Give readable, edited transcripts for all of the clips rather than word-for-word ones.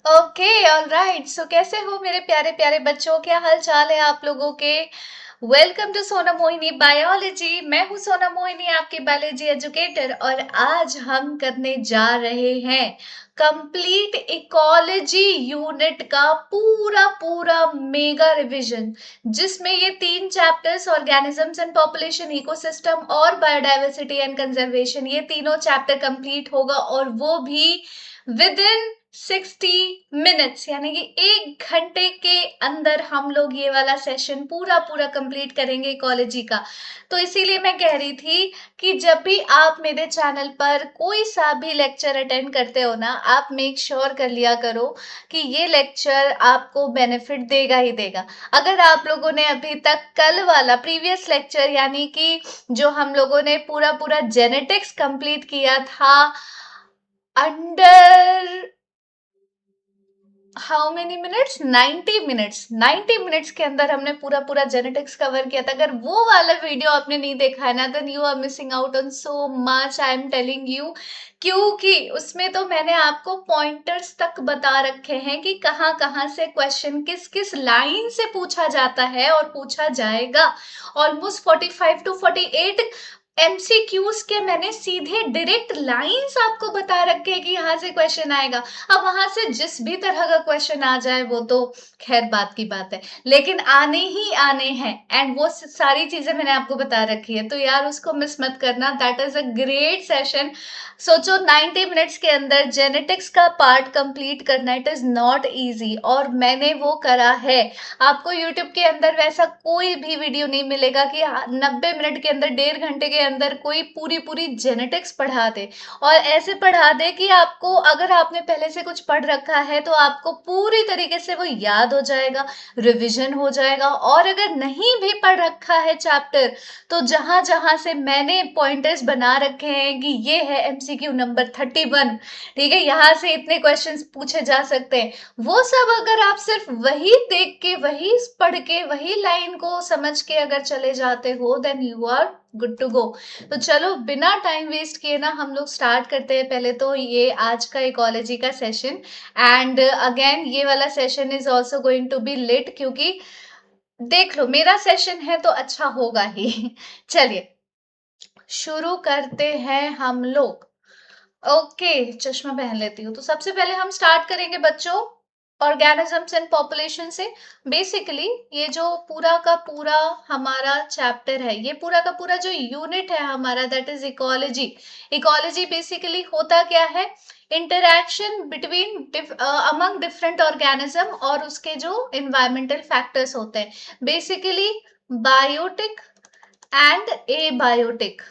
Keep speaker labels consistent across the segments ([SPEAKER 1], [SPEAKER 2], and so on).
[SPEAKER 1] Okay, alright. सो कैसे हो मेरे प्यारे प्यारे बच्चों, क्या हाल चाल है आप लोगों के? वेलकम टू सोना मोहिनी बायोलॉजी। मैं हूँ सोना मोहिनी, आपकी बायोलॉजी एजुकेटर, और आज हम करने जा रहे हैं कंप्लीट इकोलॉजी यूनिट का पूरा पूरा मेगा रिवीजन, जिसमें ये 3 chapters, organisms and population, ecosystem और बायोडाइवर्सिटी एंड कंजर्वेशन, ये तीनों चैप्टर कंप्लीट होगा, और वो भी विद इन 60 मिनट्स, यानी कि 1 घंटे के अंदर हम लोग ये वाला सेशन पूरा पूरा कंप्लीट करेंगे इकोलॉजी का। तो इसीलिए मैं कह रही थी कि जब भी आप मेरे चैनल पर कोई सा भी लेक्चर अटेंड करते हो ना, आप मेक श्योर कर लिया करो कि ये लेक्चर आपको बेनिफिट देगा ही देगा। अगर आप लोगों ने अभी तक कल वाला प्रीवियस लेक्चर, यानी कि जो हम लोगों ने पूरा पूरा जेनेटिक्स कंप्लीट किया था under how many minutes, 90 minutes, 90 minutes के अंदर हमने पूरा पूरा जेनेटिक्स कवर किया था। अगर वो वाला वीडियो आपने नहीं देखा है ना, then you are missing out on so much, I am telling you. क्योंकि उसमें तो मैंने आपको पॉइंटर्स तक बता रखे हैं कि कहाँ कहाँ से क्वेश्चन किस किस लाइन से पूछा जाता है और पूछा जाएगा। ऑलमोस्ट 45 to 48 एमसीक्यूज के मैंने सीधे डायरेक्ट लाइंस आपको बता रखे हैं कि यहाँ से क्वेश्चन आएगा। अब वहां से जिस भी तरह का क्वेश्चन आ जाए वो तो खैर बात की बात है, लेकिन आने ही आने हैं, एंड वो सारी चीजें मैंने आपको बता रखी है, तो यार उसको मिस मत करना। That is a great session. सोचो 90 मिनट्स के अंदर जेनेटिक्स का पार्ट कंप्लीट करना, इट इज नॉट इजी, और मैंने वो करा है। आपको यूट्यूब के अंदर वैसा कोई भी वीडियो नहीं मिलेगा कि 90 मिनट के अंदर, 1.5 घंटे के अंदर कोई पूरी पूरी जेनेटिक्स पढ़ा दे, और ऐसे पढ़ा दे कि आपको, अगर आपने पहले से कुछ पढ़ रखा है तो आपको पूरी तरीके से वो याद हो जाएगा, रिवीजन हो जाएगा। और अगर नहीं भी पढ़ रखा है चैप्टर, तो जहां जहां से मैंने पॉइंटर्स बना रखे हैं कि ये है एमसीक्यू नंबर 31, ठीक है, यहाँ से इतने क्वेश्चंस पूछे जा सकते हैं, वो सब अगर आप सिर्फ वही देख के, वही पढ़ के, वही लाइन को समझ के अगर चले जाते हो, then you are good to go. तो चलो बिना टाइम वेस्ट किए ना हम लोग स्टार्ट करते हैं। पहले तो ये आज का इकोलॉजी का सेशन, एंड अगेन ये वाला session is also going to be lit, क्योंकि देख लो मेरा सेशन है तो अच्छा होगा ही। चलिए शुरू करते हैं हम लोग। ओके, चश्मा पहन लेती हूँ। तो सबसे पहले हम स्टार्ट करेंगे बच्चों ऑर्गेनिजम्स एंड पॉपुलेशन से। बेसिकली ये जो पूरा का पूरा हमारा चैप्टर है, ये पूरा का पूरा जो यूनिट है हमारा, that is ecology. Ecology basically होता क्या है? Interaction between among different organism और उसके जो इन्वायरमेंटल फैक्टर्स होते हैं, basically biotic and abiotic.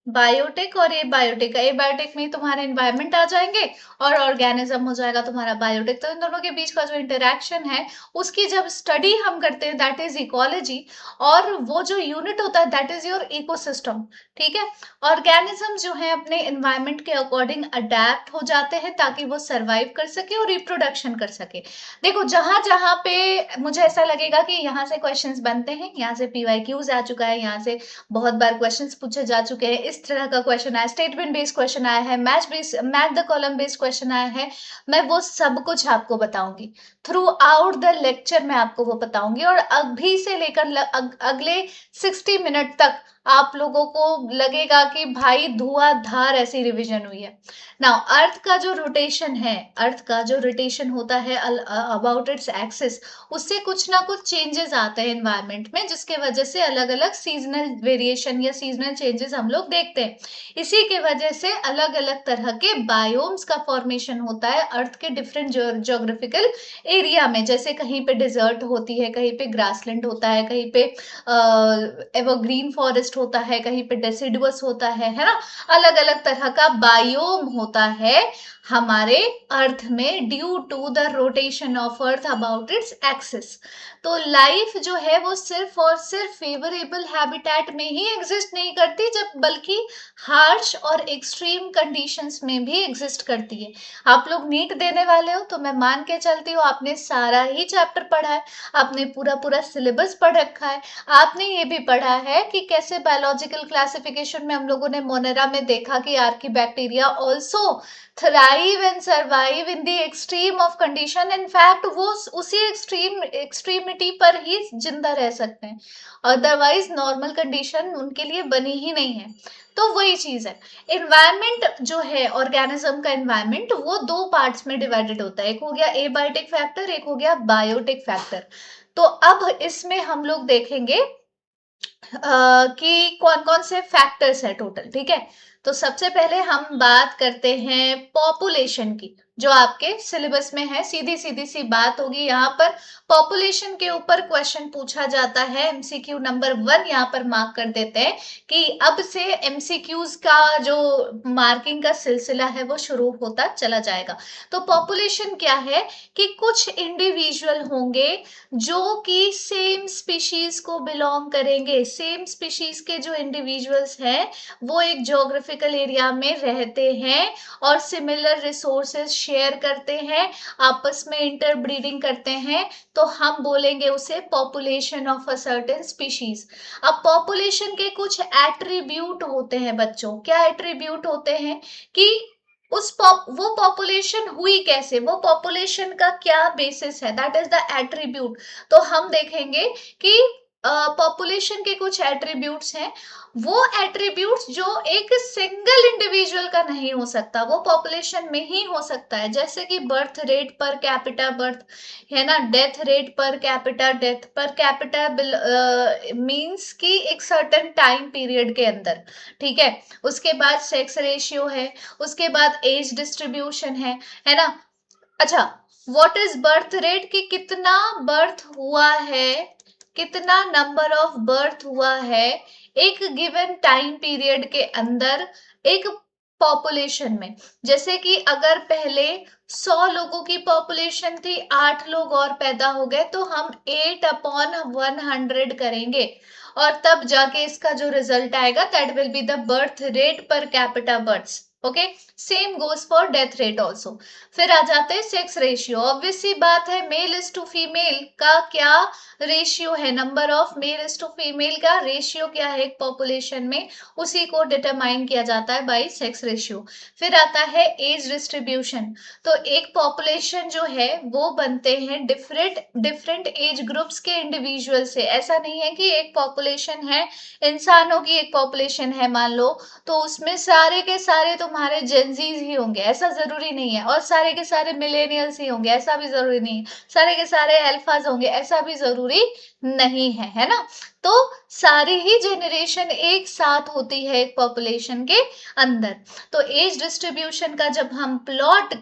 [SPEAKER 1] Biotic और ए बायोटिक, ए बायोटिक में तुम्हारे इन्वायरमेंट आ जाएंगे और ऑर्गेनिज्म हो जाएगा तुम्हारा बायोटिक। तो इन दोनों के बीच का जो इंटरेक्शन है, उसकी जब स्टडी हम करते हैं, दैट इज इकोलॉजी। और वो जो यूनिट होता है, दैट इज योर इकोसिस्टम। ठीक है, ऑर्गेनिज्म जो है अपने इन्वायरमेंट के अकॉर्डिंग अडेप्ट हो जाते हैं ताकि वो सर्वाइव कर सके और रिप्रोडक्शन कर सके। देखो जहां जहां पे मुझे ऐसा लगेगा कि यहाँ से क्वेश्चंस बनते हैं, यहाँ से पीवाईक्यूज आ चुका है, यहाँ से बहुत बार क्वेश्चंस पूछे जा चुके हैं, इस तरह का क्वेश्चन आया, स्टेटमेंट बेस्ड क्वेश्चन आया है, match the column based question आया है, मैं वो सब कुछ आपको बताऊंगी। थ्रू आउट द लेक्चर मैं आपको वो बताऊंगी, और अभी से लेकर अगले 60 मिनट तक आप लोगों को लगेगा कि भाई धुआंधार ऐसी रिवीजन हुई है। नाउ अर्थ का जो रोटेशन है, अर्थ का जो रोटेशन होता है अबाउट इट्स एक्सिस, उससे कुछ ना कुछ चेंजेस आते हैं एनवायरनमेंट में, जिसके वजह से अलग अलग सीजनल वेरिएशन या सीजनल चेंजेस हम लोग देखते हैं। इसी के वजह से अलग अलग तरह के बायोम्स का फॉर्मेशन होता है अर्थ के डिफरेंट ज्योग्राफिकल एरिया में। जैसे कहीं पे डिजर्ट होती है, कहीं पे ग्रासलैंड होता है, कहीं पे एवरग्रीन फॉरेस्ट होता है, कहीं पे डेसिडुअस होता है ना। अलग अलग तरह का बायोम होता है हमारे अर्थ में, due to the rotation of earth about its axis. तो लाइफ जो है वो सिर्फ और सिर्फ फेवरेबल हैबिटेट में ही एग्जिस्ट नहीं करती, जब बल्कि हार्श और एक्सट्रीम कंडीशंस में भी एग्जिस्ट करती है। आप लोग नीट देने वाले हो तो मैं मान के चलती हूँ आपने सारा ही चैप्टर पढ़ा है, आपने पूरा पूरा सिलेबस पढ़ रखा है, आपने ये भी पढ़ा है कि कैसे बायोलॉजिकल क्लासिफिकेशन में हम लोगों ने मोनेरा में देखा कि Archie bacteria also thrive thrive and survive in the extreme of condition. In fact वो उसी एक्सट्रीमिटी पर ही जिंदा रह सकते हैं, अदरवाइज नॉर्मल कंडीशन उनके लिए बनी ही नहीं है। तो वही चीज है, एनवायरमेंट जो है ऑर्गेनिज्म का एनवायरमेंट वो दो पार्ट्स में डिवाइडेड होता है, एक हो गया एबायोटिक फैक्टर, एक हो गया बायोटिक फैक्टर। तो अब इसमें हम लोग देखेंगे कि कौन कौन से फैक्टर्स है टोटल, ठीक है। तो सबसे पहले हम बात करते हैं पॉपुलेशन की, जो आपके सिलेबस में है। सीधी सीधी सी बात होगी, यहाँ पर पॉपुलेशन के ऊपर क्वेश्चन पूछा जाता है। एमसीक्यू नंबर 1 यहाँ पर मार्क कर देते हैं कि अब से एमसीक्यूज का जो मार्किंग का सिलसिला है वो शुरू होता चला जाएगा। तो पॉपुलेशन क्या है कि कुछ इंडिविजुअल होंगे जो कि सेम स्पीशीज को बिलोंग करेंगे। सेम स्पीशीज के जो इंडिविजुअल्स हैं वो एक ज्योग्राफिकल एरिया में रहते हैं और सिमिलर रिसोर्सेज शेयर करते हैं, आपस में इंटरब्रीडिंग करते हैं, तो हम बोलेंगे उसे population of a certain species. अब पॉपुलेशन के कुछ एट्रीब्यूट होते हैं बच्चों। क्या एट्रीब्यूट होते हैं कि वो पॉपुलेशन हुई कैसे, वो पॉपुलेशन का क्या बेसिस है, दैट इज द एट्रीब्यूट। तो हम देखेंगे कि पॉपुलेशन के कुछ एट्रीब्यूट्स हैं, वो एट्रीब्यूट्स जो एक सिंगल इंडिविजुअल का नहीं हो सकता, वो पॉपुलेशन में ही हो सकता है। जैसे कि birth rate per capita birth है ना, death rate per capita death, per capita means कि एक सर्टेन टाइम पीरियड के अंदर, ठीक है। उसके बाद सेक्स रेशियो है, उसके बाद एज डिस्ट्रीब्यूशन है ना। अच्छा, व्हाट इज बर्थ रेट, कि कितना बर्थ हुआ है, कितना नंबर ऑफ बर्थ हुआ है एक गिवन टाइम पीरियड के अंदर एक पॉपुलेशन में। जैसे कि अगर पहले 100 लोगों की पॉपुलेशन थी, 8 लोग और पैदा हो गए, तो हम 8/100 करेंगे और तब जाके इसका जो रिजल्ट आएगा that will be the birth rate per capita births. Okay, same goes for death rate also. फिर आ जाते हैं सेक्स रेशियो। ऑब्वियस सी बात है, मेल इज टू फीमेल का क्या रेशियो है, number of male is to female का रेशियो क्या है एक पॉपुलेशन में, उसी को डिटरमाइन किया जाता है बाय सेक्स रेशियो। फिर आता है एज डिस्ट्रीब्यूशन। तो एक पॉपुलेशन जो है वो बनते हैं डिफरेंट डिफरेंट एज ग्रुप्स के इंडिविजुअल से। ऐसा नहीं है कि एक पॉपुलेशन है, इंसानों की एक पॉपुलेशन है मान लो, तो उसमें सारे के सारे तुम्हारे जेंजीज ही होंगे, ऐसा जरूरी नहीं है। और सारे के सारे मिलेनियल्स ही होंगे, ऐसा भी जरूरी नहीं है। सारे के सारे अल्फाज होंगे, ऐसा भी जरूरी नहीं है ना। तो सारी ही जनरेशन एक साथ होती है एक पॉपुलेशन के अंदर। तो एज डिस्ट्रीब्यूशन का जब हम प्लॉट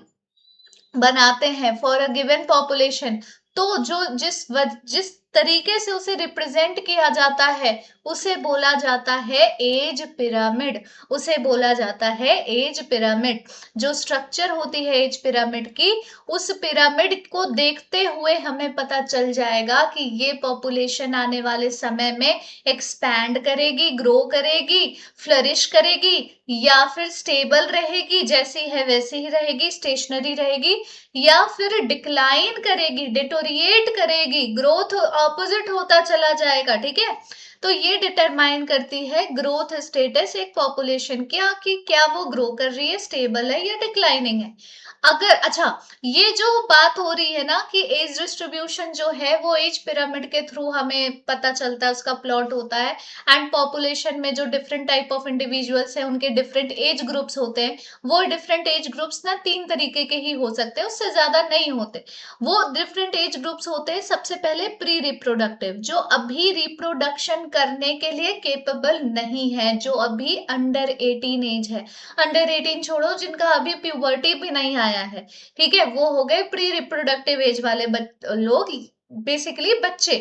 [SPEAKER 1] बनाते हैं फॉर अ गिवन पॉपुलेशन, तो जो जिस तरीके से उसे रिप्रेजेंट किया जाता है उसे बोला जाता है एज पिरामिड, उसे बोला जाता है एज पिरामिड। जो स्ट्रक्चर होती है एज पिरामिड की, उस पिरामिड को देखते हुए हमें पता चल जाएगा कि ये पॉपुलेशन आने वाले समय में एक्सपैंड करेगी, ग्रो करेगी, फ्लरिश करेगी, या फिर स्टेबल रहेगी, जैसी है वैसी ही रहेगी, स्टेशनरी रहेगी, या फिर डिक्लाइन करेगी, डिटोरिएट करेगी, ग्रोथ ऑपोजिट होता चला जाएगा, ठीक है। तो ये डिटरमाइन करती है ग्रोथ स्टेटस एक पॉपुलेशन क्या, कि क्या वो ग्रो कर रही है, स्टेबल है या डिक्लाइनिंग है। अगर अच्छा, ये जो बात हो रही है ना कि एज डिस्ट्रीब्यूशन जो है वो एज पिरामिड के थ्रू हमें पता चलता है, उसका प्लॉट होता है। एंड पॉपुलेशन में जो डिफरेंट टाइप ऑफ इंडिविजुअल्स हैं उनके डिफरेंट एज ग्रुप्स होते हैं, वो डिफरेंट एज ग्रुप्स ना 3 तरीके के ही हो सकते हैं, उससे ज्यादा नहीं होते। वो डिफरेंट एज ग्रुप्स होते हैं, सबसे पहले प्री रिप्रोडक्टिव, जो अभी रिप्रोडक्शन करने के लिए केपेबल नहीं है, जो अभी अंडर 18 एज है। अंडर 18 छोड़ो, जिनका अभी प्यूबर्टी भी नहीं आया है, ठीक है, वो हो गए प्री रिप्रोडक्टिव एज वाले लोग, बेसिकली बच्चे।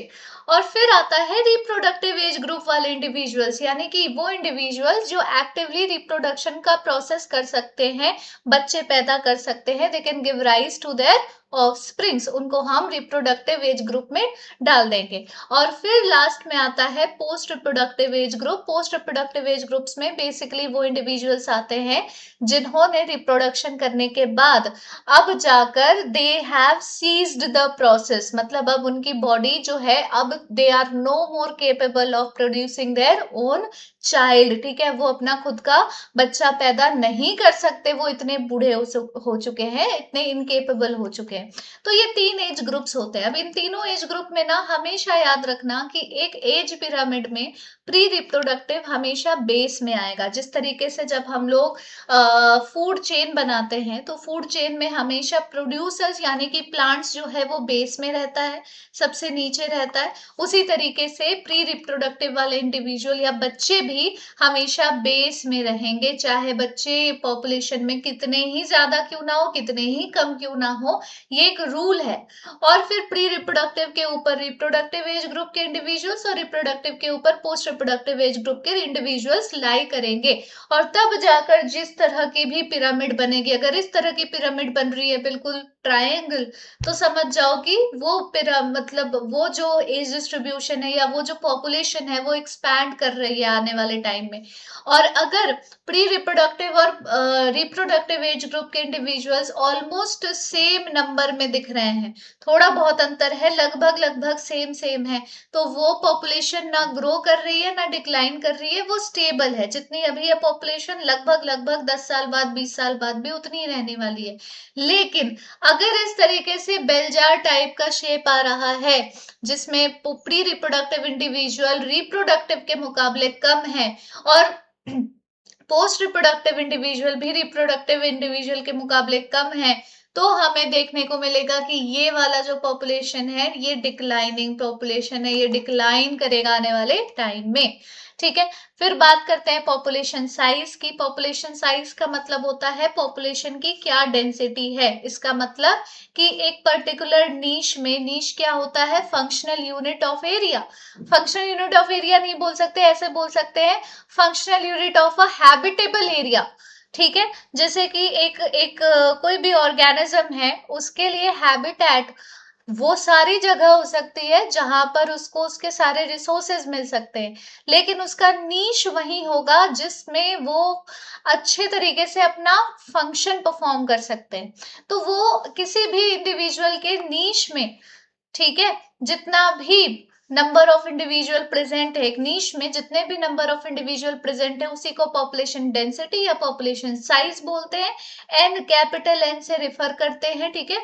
[SPEAKER 1] और फिर आता है रिप्रोडक्टिव एज ग्रुप वाले इंडिविजुअल्स, यानी कि वो इंडिविजुअल्स जो एक्टिवली रिप्रोडक्शन का प्रोसेस कर सकते हैं, बच्चे पैदा कर सकते हैं, they can give rise to their offsprings, उनको हम रिप्रोडक्टिव एज ग्रुप में डाल देंगे। और फिर लास्ट में आता है post reproductive age group. Post reproductive age groups में बेसिकली वो इंडिविजुअल्स आते हैं जिन्होंने रिप्रोडक्शन करने के बाद अब जाकर they have ceased the process, मतलब अब उनकी बॉडी जो है, अब they are no more capable of producing their own child, ठीक है, वो अपना खुद का बच्चा पैदा नहीं कर सकते, वो इतने बूढ़े हो चुके हैं, इतने इनकेपेबल हो चुके हैं। तो ये 3 एज ग्रुप्स होते हैं। अब इन तीनों एज ग्रुप में ना हमेशा याद रखना कि एक एज पिरामिड में प्री रिप्रोडक्टिव हमेशा बेस में आएगा। जिस तरीके से जब हम लोग फूड चेन बनाते हैं, तो फूड चेन में हमेशा प्रोड्यूसर्स यानी कि प्लांट्स जो है वो बेस में रहता है, सबसे नीचे रहता है। उसी तरीके से प्री रिप्रोडक्टिव वाले इंडिविजुअल या बच्चे भी हमेशा बेस में रहेंगे, चाहे बच्चे पॉपुलेशन में कितने ही ज्यादा क्यों ना हो, कितने ही कम क्यों ना हो, ये एक रूल है। और फिर प्री रिप्रोडक्टिव के ऊपर रिप्रोडक्टिव एज ग्रुप के इंडिविजुअल्स और रिप्रोडक्टिव के ऊपर पोस्ट रिप्रोडक्टिव एज ग्रुप के इंडिविजुअल्स लाई करेंगे। और तब जाकर जिस तरह की भी पिरामिड बनेगी, अगर इस तरह की पिरामिड बन रही है बिल्कुल ट्रायंगल, तो समझ जाओ कि वो मतलब वो जो एज डिस्ट्रीब्यूशन है या वो जो पॉपुलेशन है वो एक्सपैंड कर रही है आने वाले टाइम में। और अगर प्री रिप्रोडक्टिव और रिप्रोडक्टिव एज ग्रुप के इंडिविजुअल्स ऑलमोस्ट सेम नंबर में दिख रहे हैं, थोड़ा बहुत अंतर है, लगभग लगभग सेम सेम है, तो वो पॉपुलेशन ना ग्रो कर रही है ना डिक्लाइन कर रही है, वो स्टेबल है। जितनी अभी है पॉपुलेशन, लगभग लगभग 10 साल बाद 20 साल बाद भी उतनी ही रहने वाली है। लेकिन अगर इस तरीके से बेलजार टाइप का शेप आ रहा है, जिसमें प्री रिप्रोडक्टिव इंडिविजुअल रिप्रोडक्टिव के मुकाबले कम है और पोस्ट रिप्रोडक्टिव इंडिविजुअल भी रिप्रोडक्टिव इंडिविजुअल के मुकाबले कम है, तो हमें देखने को मिलेगा कि ये वाला जो पॉपुलेशन है ये डिक्लाइनिंग पॉपुलेशन है, ये डिक्लाइन करेगा आने वाले टाइम में। ठीक है, फिर बात करते हैं पॉपुलेशन साइज की। पॉपुलेशन साइज का मतलब होता है पॉपुलेशन की क्या डेंसिटी है। इसका मतलब कि एक पर्टिकुलर नीश में, नीश क्या होता है, functional unit of area. Functional unit of area नहीं बोल सकते, ऐसे बोल सकते हैं functional unit of a habitable area. ठीक है, जैसे कि एक एक कोई भी ऑर्गेनिज्म है, उसके लिए हैबिटेट वो सारी जगह हो सकती है जहां पर उसको उसके सारे रिसोर्सेज मिल सकते हैं, लेकिन उसका नीश वही होगा जिसमें वो अच्छे तरीके से अपना फंक्शन परफॉर्म कर सकते हैं। तो वो किसी भी इंडिविजुअल के नीश में, ठीक है, जितना भी नंबर ऑफ इंडिविजुअल प्रेजेंट है एक नीश में, जितने भी नंबर ऑफ इंडिविजुअल प्रेजेंट है उसी को पॉपुलेशन डेंसिटी या पॉपुलेशन साइज बोलते हैं। एन कैपिटल एन से रिफर करते हैं। ठीक है,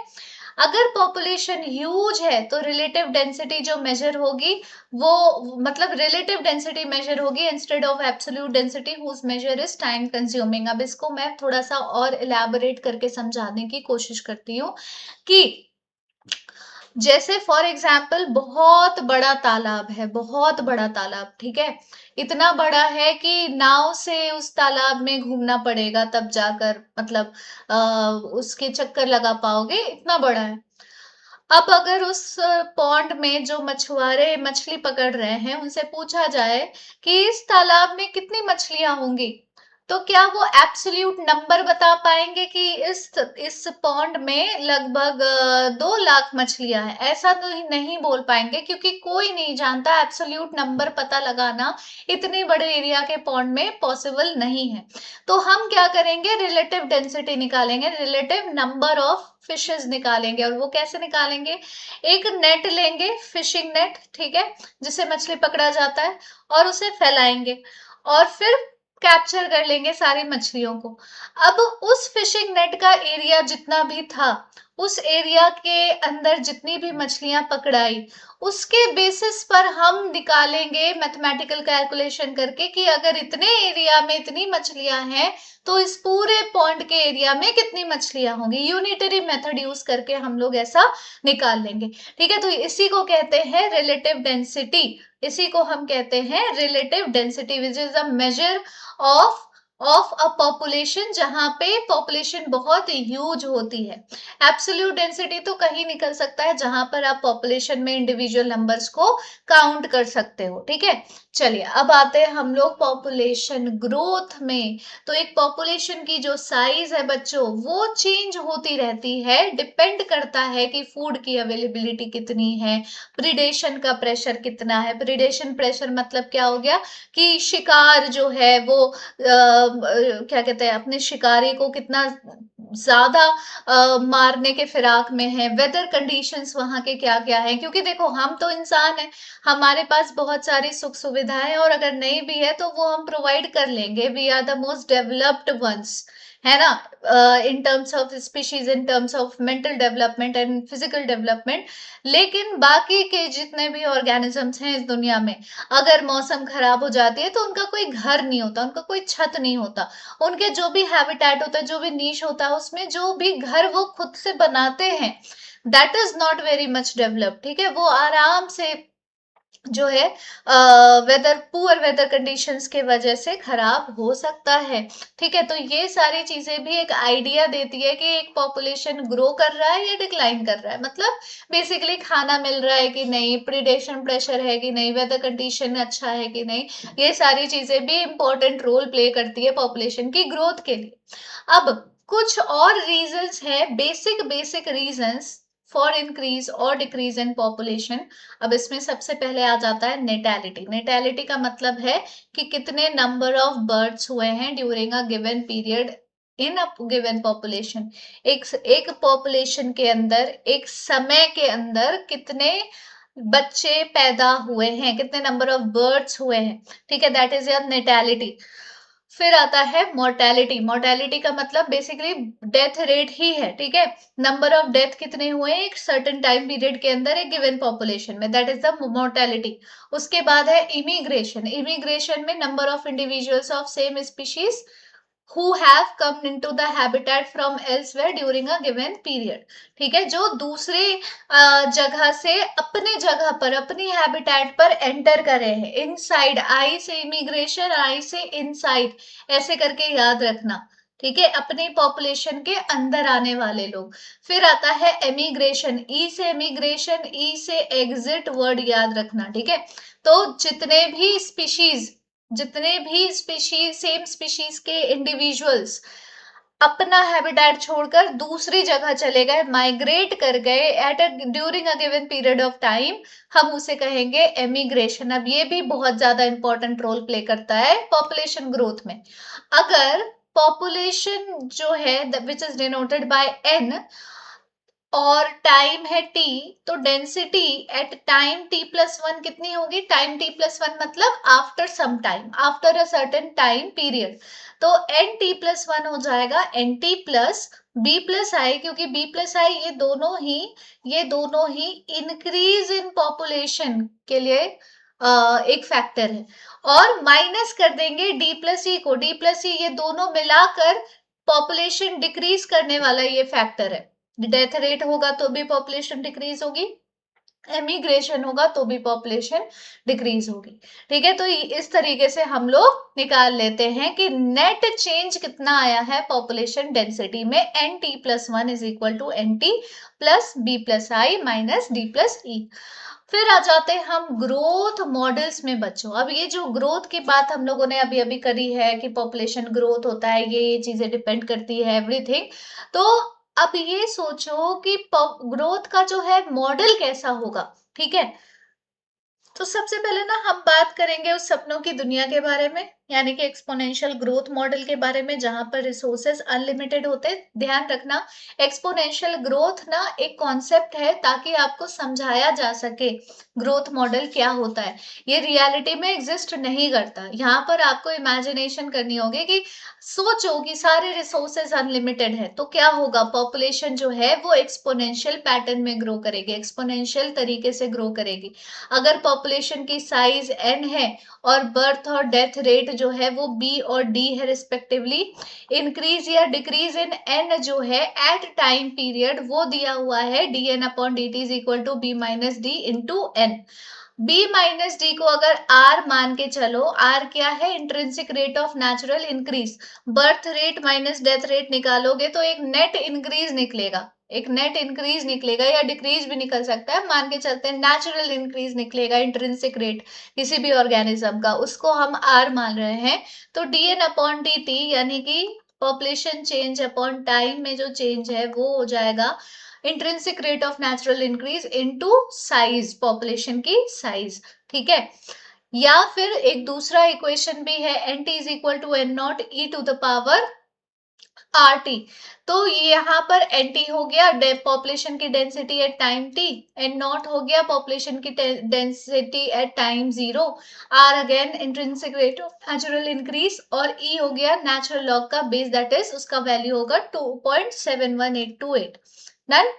[SPEAKER 1] अगर पॉपुलेशन ह्यूज है तो रिलेटिव डेंसिटी जो मेजर होगी वो, मतलब रिलेटिव डेंसिटी मेजर होगी instead of absolute density whose measure is time consuming. अब इसको मैं थोड़ा सा और इलैबोरेट करके समझाने की कोशिश करती हूँ कि जैसे फॉर एग्जाम्पल बहुत बड़ा तालाब है, बहुत बड़ा तालाब, ठीक है, इतना बड़ा है कि नाव से उस तालाब में घूमना पड़ेगा तब जाकर, मतलब उसके चक्कर लगा पाओगे, इतना बड़ा है। अब अगर उस पॉन्ड में जो मछुआरे मछली पकड़ रहे हैं उनसे पूछा जाए कि इस तालाब में कितनी मछलियां होंगी, तो क्या वो एब्सोल्यूट नंबर बता पाएंगे कि इस पॉन्ड में लगभग 2 लाख मछलियां हैं? ऐसा तो नहीं बोल पाएंगे, क्योंकि कोई नहीं जानता, एब्सोल्यूट नंबर पता लगाना इतने बड़े एरिया के पॉन्ड में पॉसिबल नहीं है। तो हम क्या करेंगे, रिलेटिव डेंसिटी निकालेंगे, रिलेटिव नंबर ऑफ फिशेस निकालेंगे। और वो कैसे निकालेंगे, एक नेट लेंगे, फिशिंग नेट, ठीक है, जिसे मछली पकड़ा जाता है, और उसे फैलाएंगे और फिर कैप्चर कर लेंगे सारी मछलियों को। अब उस फिशिंग नेट का एरिया जितना भी था, उस एरिया के अंदर जितनी भी मछलियां पकड़ाई, उसके बेसिस पर हम निकालेंगे मैथमेटिकल कैलकुलेशन करके कि अगर इतने एरिया में इतनी मछलियां हैं तो इस पूरे पॉन्ड के एरिया में कितनी मछलियां होंगी। यूनिटरी मेथड यूज करके हम लोग ऐसा निकाल लेंगे। ठीक है, तो इसी को कहते हैं रिलेटिव डेंसिटी। इसी को हम कहते हैं relative density, which is a measure of a population, जहां पे पॉपुलेशन बहुत ह्यूज होती है। एब्सोल्यूट डेंसिटी तो कहीं निकल सकता है जहां पर आप पॉपुलेशन में इंडिविजुअल नंबर्स को काउंट कर सकते हो। ठीक है, चलिए अब आते हैं हम लोग पॉपुलेशन ग्रोथ में। तो एक पॉपुलेशन की जो साइज है बच्चों, वो चेंज होती रहती है, डिपेंड करता है कि फूड की अवेलेबिलिटी कितनी है, प्रिडेशन का प्रेशर कितना है। प्रिडेशन प्रेशर मतलब क्या हो गया कि शिकार जो है वो क्या कहते हैं, अपने शिकारी को कितना ज्यादा मारने के फिराक में है, वेदर कंडीशंस वहां के क्या क्या है, क्योंकि देखो हम तो इंसान है, हमारे पास बहुत सारी सुख सुविधाएं, और अगर नहीं भी है तो वो हम प्रोवाइड कर लेंगे, we are the most developed ones, है ना, in terms of species, in terms of mental development and physical development. लेकिन बाकी के जितने भी ऑर्गेनिजम्स हैं इस दुनिया में, अगर मौसम खराब हो जाती है तो उनका कोई घर नहीं होता, उनका कोई छत नहीं होता, उनके जो भी हैबिटेट होता है, जो भी नीश होता है, उसमें जो भी घर वो खुद से बनाते हैं, that is not very much developed, ठीक है, वो आराम से जो है वेदर, पुअर वेदर कंडीशंस के वजह से खराब हो सकता है, ठीक है। तो ये सारी चीजें भी एक आइडिया देती है कि एक पॉपुलेशन ग्रो कर रहा है या डिक्लाइन कर रहा है, मतलब बेसिकली खाना मिल रहा है कि नहीं, प्रीडेशन प्रेशर है कि नहीं, वेदर कंडीशन अच्छा है कि नहीं, ये सारी चीजें भी इंपॉर्टेंट रोल प्ले करती है पॉपुलेशन की ग्रोथ के लिए। अब कुछ और रीजंस है, basic basic reasons for increase और डिक्रीज इन पॉपुलेशन। अब इसमें सबसे पहले आ जाता है नेटैलिटी। नेटैलिटी का मतलब है कि कितने नंबर ऑफ बर्ड्स हुए हैं during a given period in a given population. एक पॉपुलेशन के अंदर एक समय के अंदर कितने बच्चे पैदा हुए हैं, कितने नंबर ऑफ बर्ड्स हुए हैं, ठीक है, दैट इज योर नेटैलिटी। फिर आता है मोर्टेलिटी। मोर्टेलिटी का मतलब बेसिकली डेथ रेट ही है, ठीक है, नंबर ऑफ डेथ कितने हुए एक सर्टेन टाइम पीरियड के अंदर एक गिवन पॉपुलेशन में, दैट इज द मोर्टेलिटी। उसके बाद है इमिग्रेशन। इमिग्रेशन में number of individuals of same species who have come into the habitat from elsewhere during a given period, ठीक है, जो दूसरे जगह से अपने जगह पर, अपनी हैबिटेट पर एंटर करे हैं। इनसाइड, आई से इमिग्रेशन, आई से इनसाइड, ऐसे करके याद रखना, ठीक है, अपनी पॉपुलेशन के अंदर आने वाले लोग। फिर आता है एमिग्रेशन, ई से एमिग्रेशन, ई से एग्जिट, वर्ड याद रखना, ठीक है। तो जितने भी स्पीशीज, सेम स्पीशीज के इंडिविजुअल्स अपना हैबिटेट छोड़कर दूसरी जगह चले गए, माइग्रेट कर गए at during a given period of time, हम उसे कहेंगे एमिग्रेशन। अब ये भी बहुत ज्यादा इंपॉर्टेंट रोल प्ले करता है पॉपुलेशन ग्रोथ में। अगर पॉपुलेशन जो है which is denoted by N और टाइम है टी, तो density at time T plus one कितनी होगी, टाइम टी प्लस वन मतलब after some time, after a certain time period, तो एन टी प्लस वन हो जाएगा N T plus B plus I, क्योंकि बी प्लस आई ये दोनों ही इंक्रीज इन पॉपुलेशन के लिए एक फैक्टर है, और माइनस कर देंगे डी प्लस ई को, डी प्लस ई ये दोनों मिलाकर पॉपुलेशन डिक्रीज करने वाला ये फैक्टर है। डेथ रेट होगा तो भी पॉपुलेशन डिक्रीज होगी, एमिग्रेशन होगा तो भी पॉपुलेशन डिक्रीज होगी, ठीक है। तो इस तरीके से हम लोग निकाल लेते हैं कि नेट चेंज कितना आया है पॉपुलेशन डेंसिटी में, N T plus one is equal to N T plus B plus I minus D plus E. फिर आ जाते हैं हम ग्रोथ मॉडल्स में बच्चों। अब ये जो ग्रोथ की बात हम लोगों ने अभी अभी करी है कि पॉपुलेशन ग्रोथ होता है, ये चीजें डिपेंड करती है एवरीथिंग, तो अब ये सोचो कि ग्रोथ का जो है मॉडल कैसा होगा, ठीक है। तो सबसे पहले ना हम बात करेंगे उस सपनों की दुनिया के बारे में, यानी कि एक्सपोनेंशियल ग्रोथ मॉडल के बारे में, जहां पर रिसोर्सेज अनलिमिटेड होते। ध्यान रखना, एक्सपोनेंशियल ग्रोथ ना एक कॉन्सेप्ट है ताकि आपको समझाया जा सके ग्रोथ मॉडल क्या होता है। ये रियलिटी में एग्जिस्ट नहीं करता, यहाँ पर आपको इमेजिनेशन करनी होगी कि सोचो कि सारे रिसोर्सेज अनलिमिटेड है तो क्या होगा, पॉपुलेशन जो है वो एक्सपोनेंशियल पैटर्न में ग्रो करेगी, एक्सपोनेंशियल तरीके से ग्रो करेगी। अगर पॉपुलेशन की साइज n है और बर्थ और डेथ रेट जो है वो b और d है रिस्पेक्टिवली, इंक्रीज या डिक्रीज इन n जो है एट टाइम पीरियड वो दिया हुआ है dn upon dt is equal to b minus D into n। b minus D को अगर r मान के चलो, r क्या है, intrinsic rate of natural increase, birth rate minus death rate निकालोगे तो एक नेट इंक्रीज निकलेगा, एक नेट इंक्रीज निकलेगा, या डिक्रीज भी निकल सकता है, मान के चलते हैं नेचुरल इंक्रीज निकलेगा इंट्रिंसिक रेट किसी भी ऑर्गेनिज्म का, उसको हम r मान रहे हैं। तो dn अपॉन dt यानी कि पॉपुलेशन चेंज अपॉन टाइम में जो चेंज है वो हो जाएगा intrinsic rate of natural increase into size, population की साइज, ठीक है। या फिर एक दूसरा इक्वेशन भी है, N T is equal to N naught E to the power R T. तो यहाँ पर एन टी हो गया पॉपुलेशन की density at time T, N naught हो गया पॉपुलेशन की density at time zero, R again intrinsic rate of natural increase, और ई हो गया नेचुरल लॉग का बेस, दैट इज उसका वैल्यू होगा 2.71828। डन।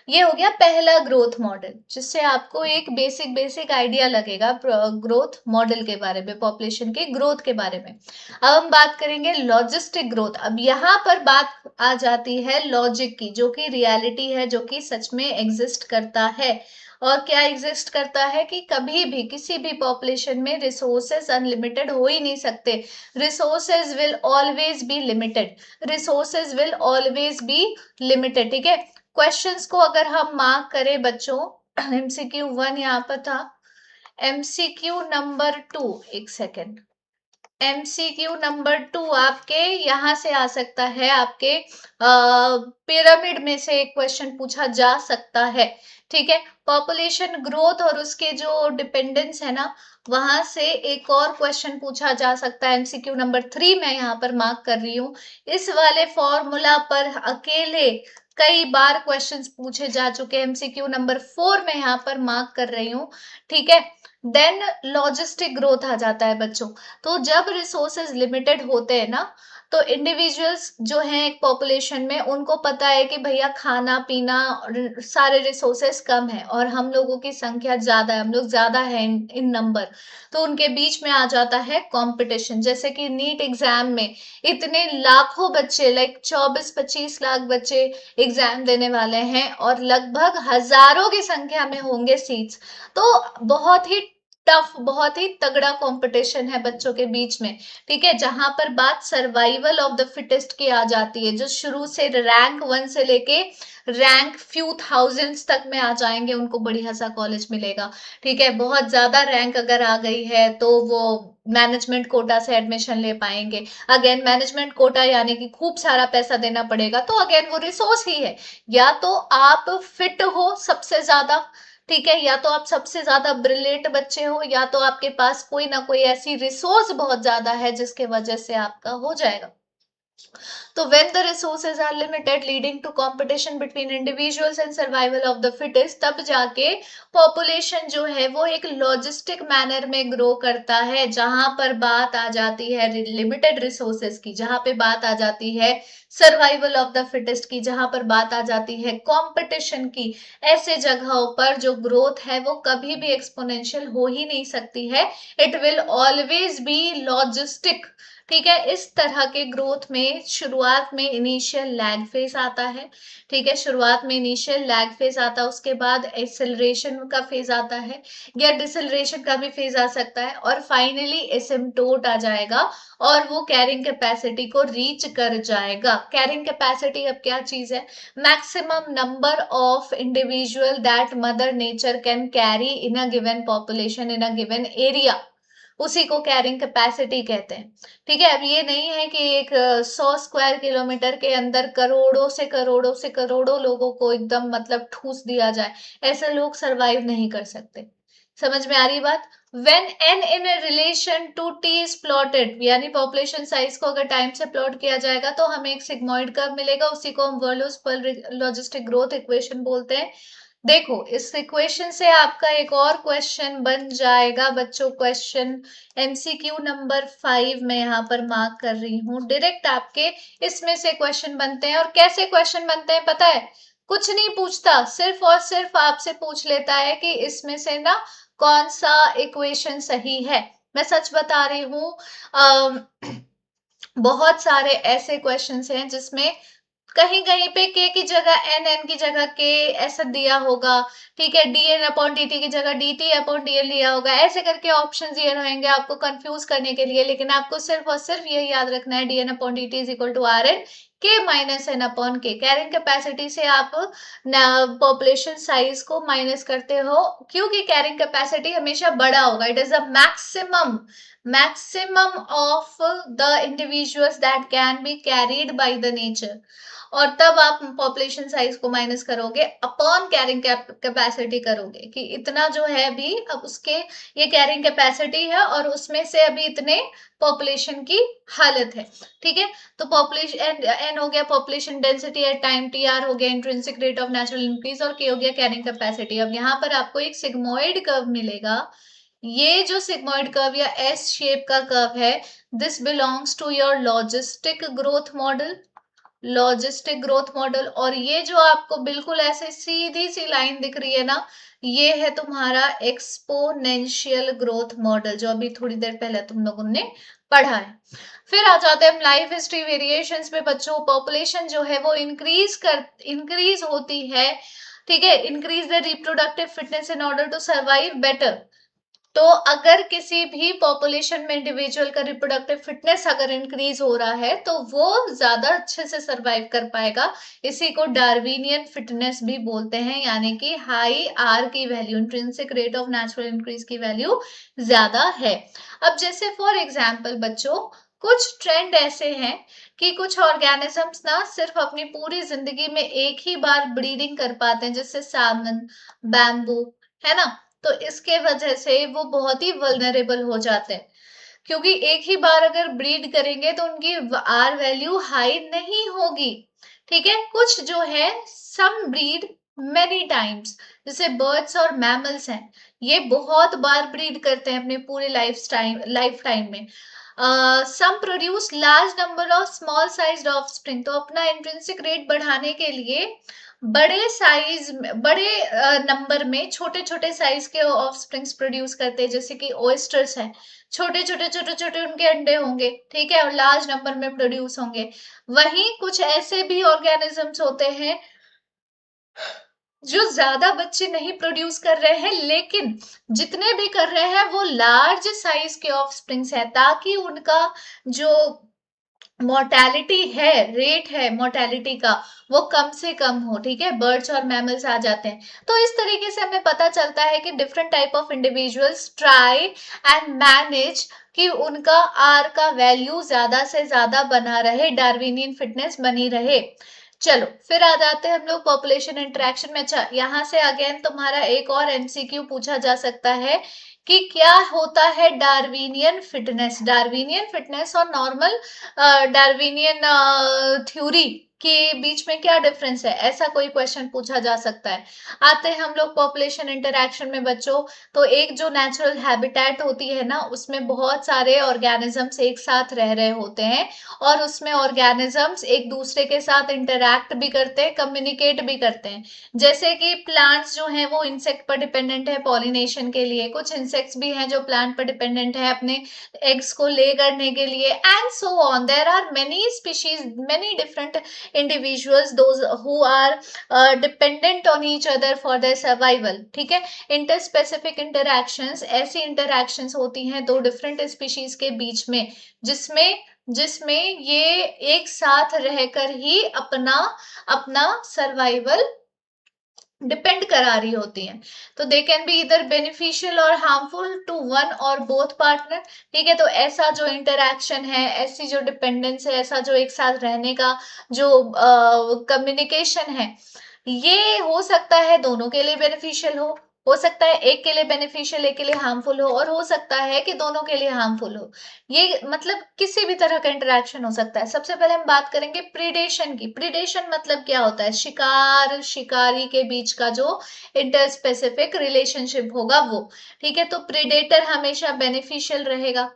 [SPEAKER 1] ये हो गया पहला ग्रोथ मॉडल, जिससे आपको एक बेसिक आइडिया लगेगा ग्रोथ मॉडल के बारे में, पॉपुलेशन के ग्रोथ के बारे में। अब हम बात करेंगे लॉजिस्टिक ग्रोथ। अब यहाँ पर बात आ जाती है लॉजिक की, जो कि रियलिटी है, जो कि सच में एग्जिस्ट करता है। और क्या एग्जिस्ट करता है कि कभी भी किसी भी पॉपुलेशन में रिसोर्सेस अनलिमिटेड हो ही नहीं सकते। Resources will always be limited, resources will always be limited. ठीक है, क्वेश्चंस को अगर हम मार्क करें बच्चों, एमसीक्यू 1 यहाँ पर था, एमसीक्यू नंबर 2, एक सेकेंड, एमसीक्यू नंबर 2 आपके यहां से आ सकता है, आपके पिरामिड में से एक क्वेश्चन पूछा जा सकता है। ठीक है, पॉपुलेशन ग्रोथ और उसके जो डिपेंडेंस है ना, वहां से एक और क्वेश्चन पूछा जा सकता है। एमसीक्यू नंबर 3 मैं यहाँ पर मार्क कर रही हूँ। इस वाले फॉर्मूला पर अकेले कई बार क्वेश्चंस पूछे जा चुके हैं। एमसीक्यू नंबर 4 मैं यहाँ पर मार्क कर रही हूँ। ठीक है, देन लॉजिस्टिक ग्रोथ आ जाता है बच्चों। तो जब रिसोर्सेज लिमिटेड होते हैं ना, तो इंडिविजुअल्स जो हैं एक पॉपुलेशन में, उनको पता है कि भैया खाना पीना सारे रिसोर्सेज कम है और हम लोगों की संख्या ज्यादा है, हम लोग ज्यादा है इन नंबर। तो उनके बीच में आ जाता है कंपटीशन। जैसे कि नीट एग्जाम में इतने लाखों बच्चे, लाइक 24-25 लाख बच्चे एग्जाम देने वाले हैं और लगभग हजारों की संख्या में होंगे सीट्स। तो बहुत ही टफ, बहुत ही तगड़ा कंपटीशन है बच्चों के बीच में। ठीक है, जहां पर बात सर्वाइवल ऑफ द फिटेस्ट की आ जाती है, जो शुरू से रैंक 1 से लेके रैंक फ्यू थाउजेंड्स तक में आ जाएंगे, उनको बढ़िया सा कॉलेज मिलेगा। ठीक है, बहुत ज्यादा रैंक अगर आ गई है तो वो मैनेजमेंट कोटा से एडमिशन ले पाएंगे। अगेन मैनेजमेंट कोटा यानी कि खूब सारा पैसा देना पड़ेगा, तो अगेन वो रिसोर्स ही है। या तो आप फिट हो सबसे ज्यादा, ठीक है, या तो आप सबसे ज्यादा ब्रिलियंट बच्चे हो, या तो आपके पास कोई ना कोई ऐसी रिसोर्स बहुत ज्यादा है जिसके वजह से आपका हो जाएगा। तो when the resources are limited leading to competition between individuals and survival of the fittest, तब जाके population जो है वो एक लॉजिस्टिक मैनर में ग्रो करता है, जहां पर बात आ जाती है लिमिटेड रिसोर्सेज की, जहां पे बात आ जाती है सर्वाइवल ऑफ द फिटेस्ट की, जहां पर बात आ जाती है कंपटीशन की। ऐसे जगहों पर जो ग्रोथ है वो कभी भी एक्सपोनेंशियल हो ही नहीं सकती है, it will always be logistic. ठीक है, इस तरह के ग्रोथ में शुरुआत में इनिशियल लैग फेज आता है। ठीक है, शुरुआत में इनिशियल लैग फेज आता है, उसके बाद एक्सेलरेशन का फेज आता है, या डिसलरेशन का भी फेज आ सकता है, और फाइनली एसिम्प्टोट आ जाएगा और वो कैरिंग कैपेसिटी को रीच कर जाएगा। कैरिंग कैपेसिटी अब क्या चीज है? Maximum number of individual that mother nature can carry in a given population in a given area, उसी को कैरिंग कैपेसिटी कहते हैं। ठीक है, अब ये नहीं है कि एक 100 स्क्वायर किलोमीटर के अंदर करोड़ों से करोड़ों लोगों को एकदम मतलब ठूस दिया जाए, ऐसे लोग सरवाइव नहीं कर सकते। समझ में आ रही बात? When n in a relation to t is plotted, यानी पॉपुलेशन साइज को अगर टाइम से प्लॉट किया जाएगा तो हमें एक सिग्मोइड कर्व मिलेगा, उसी को हम वर्लोस पर लॉजिस्टिक ग्रोथ इक्वेशन बोलते हैं। देखो, इस इक्वेशन से आपका एक और क्वेश्चन बन जाएगा बच्चों, क्वेश्चन एमसीक्यू नंबर 5 मैं यहाँ पर मार्क कर रही हूँ। डायरेक्ट आपके इसमें से क्वेश्चन बनते हैं। और कैसे क्वेश्चन बनते हैं पता है? कुछ नहीं पूछता, सिर्फ और सिर्फ आपसे पूछ लेता है कि इसमें से ना कौन सा इक्वेशन सही है। मैं सच बता रही हूँ, बहुत सारे ऐसे क्वेश्चंस हैं जिसमें कहीं कहीं पे के की जगह एन, एन की जगह के ऐसा दिया होगा। ठीक है, D N upon D T की जगह D T upon D N लिया होगा, ऐसे करके ऑप्शन दिए रहेंगे आपको कंफ्यूज करने के लिए। लेकिन आपको सिर्फ और सिर्फ ये याद रखना है, D N upon D T is equal to R N K minus N upon K. Carrying capacity से आप पॉपुलेशन साइज को माइनस करते हो, क्योंकि कैरिंग कैपेसिटी हमेशा बड़ा होगा। It is a maximum of the individuals that can be carried by the nature, और तब आप पॉपुलेशन साइज को माइनस करोगे, अपॉन कैरिंग कैपेसिटी करोगे कि इतना जो है अभी अब उसके ये कैरिंग कैपेसिटी है और उसमें से अभी इतने पॉपुलेशन की हालत है। ठीक है, तो पॉपुलेशन एन हो गया population density at time, T R हो गया intrinsic rate of natural increase, और के हो गया कैरिंग कैपेसिटी। अब यहाँ पर आपको एक सिग्मोइड कर्व मिलेगा। ये जो सिग्मोइड कर्व या एस शेप का कर्व है, this belongs to your logistic growth model, logistic growth model. और ये जो आपको बिल्कुल ऐसे सीधी सी लाइन दिख रही है ना, ये है तुम्हारा एक्सपोनेंशियल ग्रोथ मॉडल, जो अभी थोड़ी देर पहले तुम लोगों ने पढ़ा है। फिर आ जाते हैं हम लाइफ हिस्ट्री वेरिएशंस पे बच्चों। पॉपुलेशन जो है वो इंक्रीज होती है, ठीक है, increase the reproductive fitness in order to survive better. तो अगर किसी भी पॉपुलेशन में इंडिविजुअल का रिप्रोडक्टिव फिटनेस अगर इंक्रीज हो रहा है तो वो ज्यादा अच्छे से सरवाइव कर पाएगा। इसी को डार्विनियन फिटनेस भी बोलते हैं, यानी कि हाई आर की value, intrinsic rate of natural increase की वैल्यू ज्यादा है। अब जैसे फॉर एग्जाम्पल बच्चों, कुछ ट्रेंड ऐसे हैं कि कुछ ऑर्गेनिजम्स ना सिर्फ अपनी पूरी जिंदगी में एक ही बार ब्रीडिंग कर पाते हैं, जैसे सालमन, बैम्बू, है ना। तो इसके वजह से वो बहुत ही वल्नरेबल हो जाते हैं, क्योंकि एक ही बार अगर ब्रीड करेंगे तो उनकी आर वैल्यू हाई नहीं होगी। ठीक है, कुछ जो है सम ब्रीड मेनी टाइम्स, जैसे बर्ड्स और मैमल्स हैं, ये बहुत बार ब्रीड करते हैं अपने पूरे लाइफ टाइम में। Some produce large number of small sized offspring, तो अपना इंट्रिंसिक रेट बढ़ाने के लिए बड़े नंबर में छोटे छोटे साइज के ऑफस्प्रिंग्स प्रोड्यूस करते हैं, जैसे कि ओयस्टर्स हैं, छोटे छोटे छोटे छोटे उनके अंडे होंगे, ठीक है, और लार्ज नंबर में प्रोड्यूस होंगे। वहीं कुछ ऐसे भी ऑर्गेनिजम्स होते हैं जो ज्यादा बच्चे नहीं प्रोड्यूस कर रहे हैं, लेकिन जितने भी कर रहे हैं वो लार्ज साइज के ऑफस्प्रिंग्स है, ताकि उनका जो मोर्टेलिटी है, रेट है मोर्टेलिटी का, वो कम से कम हो। ठीक है, बर्ड्स और मैमल्स आ जाते हैं। तो इस तरीके से हमें पता चलता है कि different type of individuals try and manage कि उनका आर का वैल्यू ज्यादा से ज्यादा बना रहे, डार्विनियन फिटनेस बनी रहे। चलो फिर आ जाते हैं हम लोग पॉपुलेशन इंटरेक्शन में। अच्छा, यहाँ से अगेन तुम्हारा एक और एमसीक्यू पूछा जा सकता है कि क्या होता है डार्विनियन फिटनेस। डार्विनियन फिटनेस और नॉर्मल डार्विनियन थ्योरी के बीच में क्या डिफरेंस है, ऐसा कोई क्वेश्चन पूछा जा सकता है। आते हैं हम लोग पॉपुलेशन इंटरैक्शन में बच्चों। तो एक जो नेचुरल हैबिटेट होती है ना, उसमें बहुत सारे ऑर्गेनिजम्स एक साथ रह रहे होते हैं, और उसमें ऑर्गेनिजम्स एक दूसरे के साथ इंटरैक्ट भी करते हैं, कम्युनिकेट भी करते हैं। जैसे कि प्लांट्स जो हैं वो इंसेक्ट पर डिपेंडेंट है पॉलिनेशन के लिए, कुछ इंसेक्ट्स भी हैं जो प्लांट पर डिपेंडेंट है अपने एग्स को ले करने के लिए, and so on. There are many species, many different individuals those who are dependent on each other for their survival. ठीक है, इंटरस्पेसिफिक इंटरैक्शंस ऐसी इंटरैक्शंस होती हैं दो डिफरेंट स्पीशीज के बीच में, जिसमें जिसमें ये एक साथ रहकर ही अपना अपना सर्वाइवल डिपेंड करा रही होती हैं। तो दे कैन बी इधर बेनिफिशियल और हार्मफुल टू वन और बोथ पार्टनर। ठीक है, तो ऐसा जो इंटरैक्शन है, ऐसी जो डिपेंडेंस है, ऐसा जो एक साथ रहने का जो कम्युनिकेशन है, ये हो सकता है दोनों के लिए बेनिफिशियल हो सकता है एक के लिए बेनिफिशियल एक के लिए हार्मफुल और हो सकता है कि दोनों के लिए हार्मफुल हो। ये मतलब किसी भी तरह का इंटरेक्शन हो सकता है। सबसे पहले हम बात करेंगे प्रीडेशन की। प्रीडेशन मतलब क्या होता है, शिकार शिकारी के बीच का जो इंटरस्पेसिफिक रिलेशनशिप होगा वो। ठीक है, तो प्रीडेटर हमेशा बेनिफिशियल रहेगा,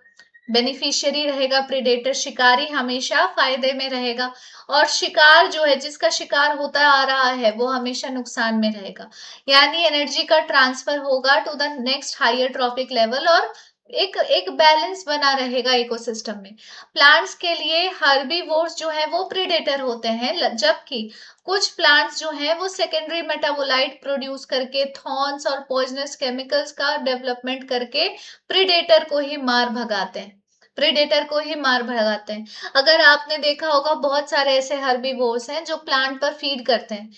[SPEAKER 1] बेनिफिशियरी रहेगा प्रीडेटर, शिकारी हमेशा फायदे में रहेगा, और शिकार जो है जिसका शिकार होता आ रहा है वो हमेशा नुकसान में रहेगा। यानी एनर्जी का ट्रांसफर होगा to the next higher trophic level, और एक एक बैलेंस बना रहेगा इकोसिस्टम में। प्लांट्स के लिए हर्बीवोर्स जो है वो प्रीडेटर होते हैं, जबकि कुछ प्लांट्स जो हैं वो सेकेंडरी मेटाबोलाइट प्रोड्यूस करके थॉर्न्स और पॉइजनस केमिकल्स का डेवलपमेंट करके प्रीडेटर को ही मार भगाते हैं, प्रीडेटर को ही मार भगाते हैं। अगर आपने देखा होगा बहुत सारे ऐसे हर्बीवोर्स हैं जो प्लांट पर फीड करते हैं,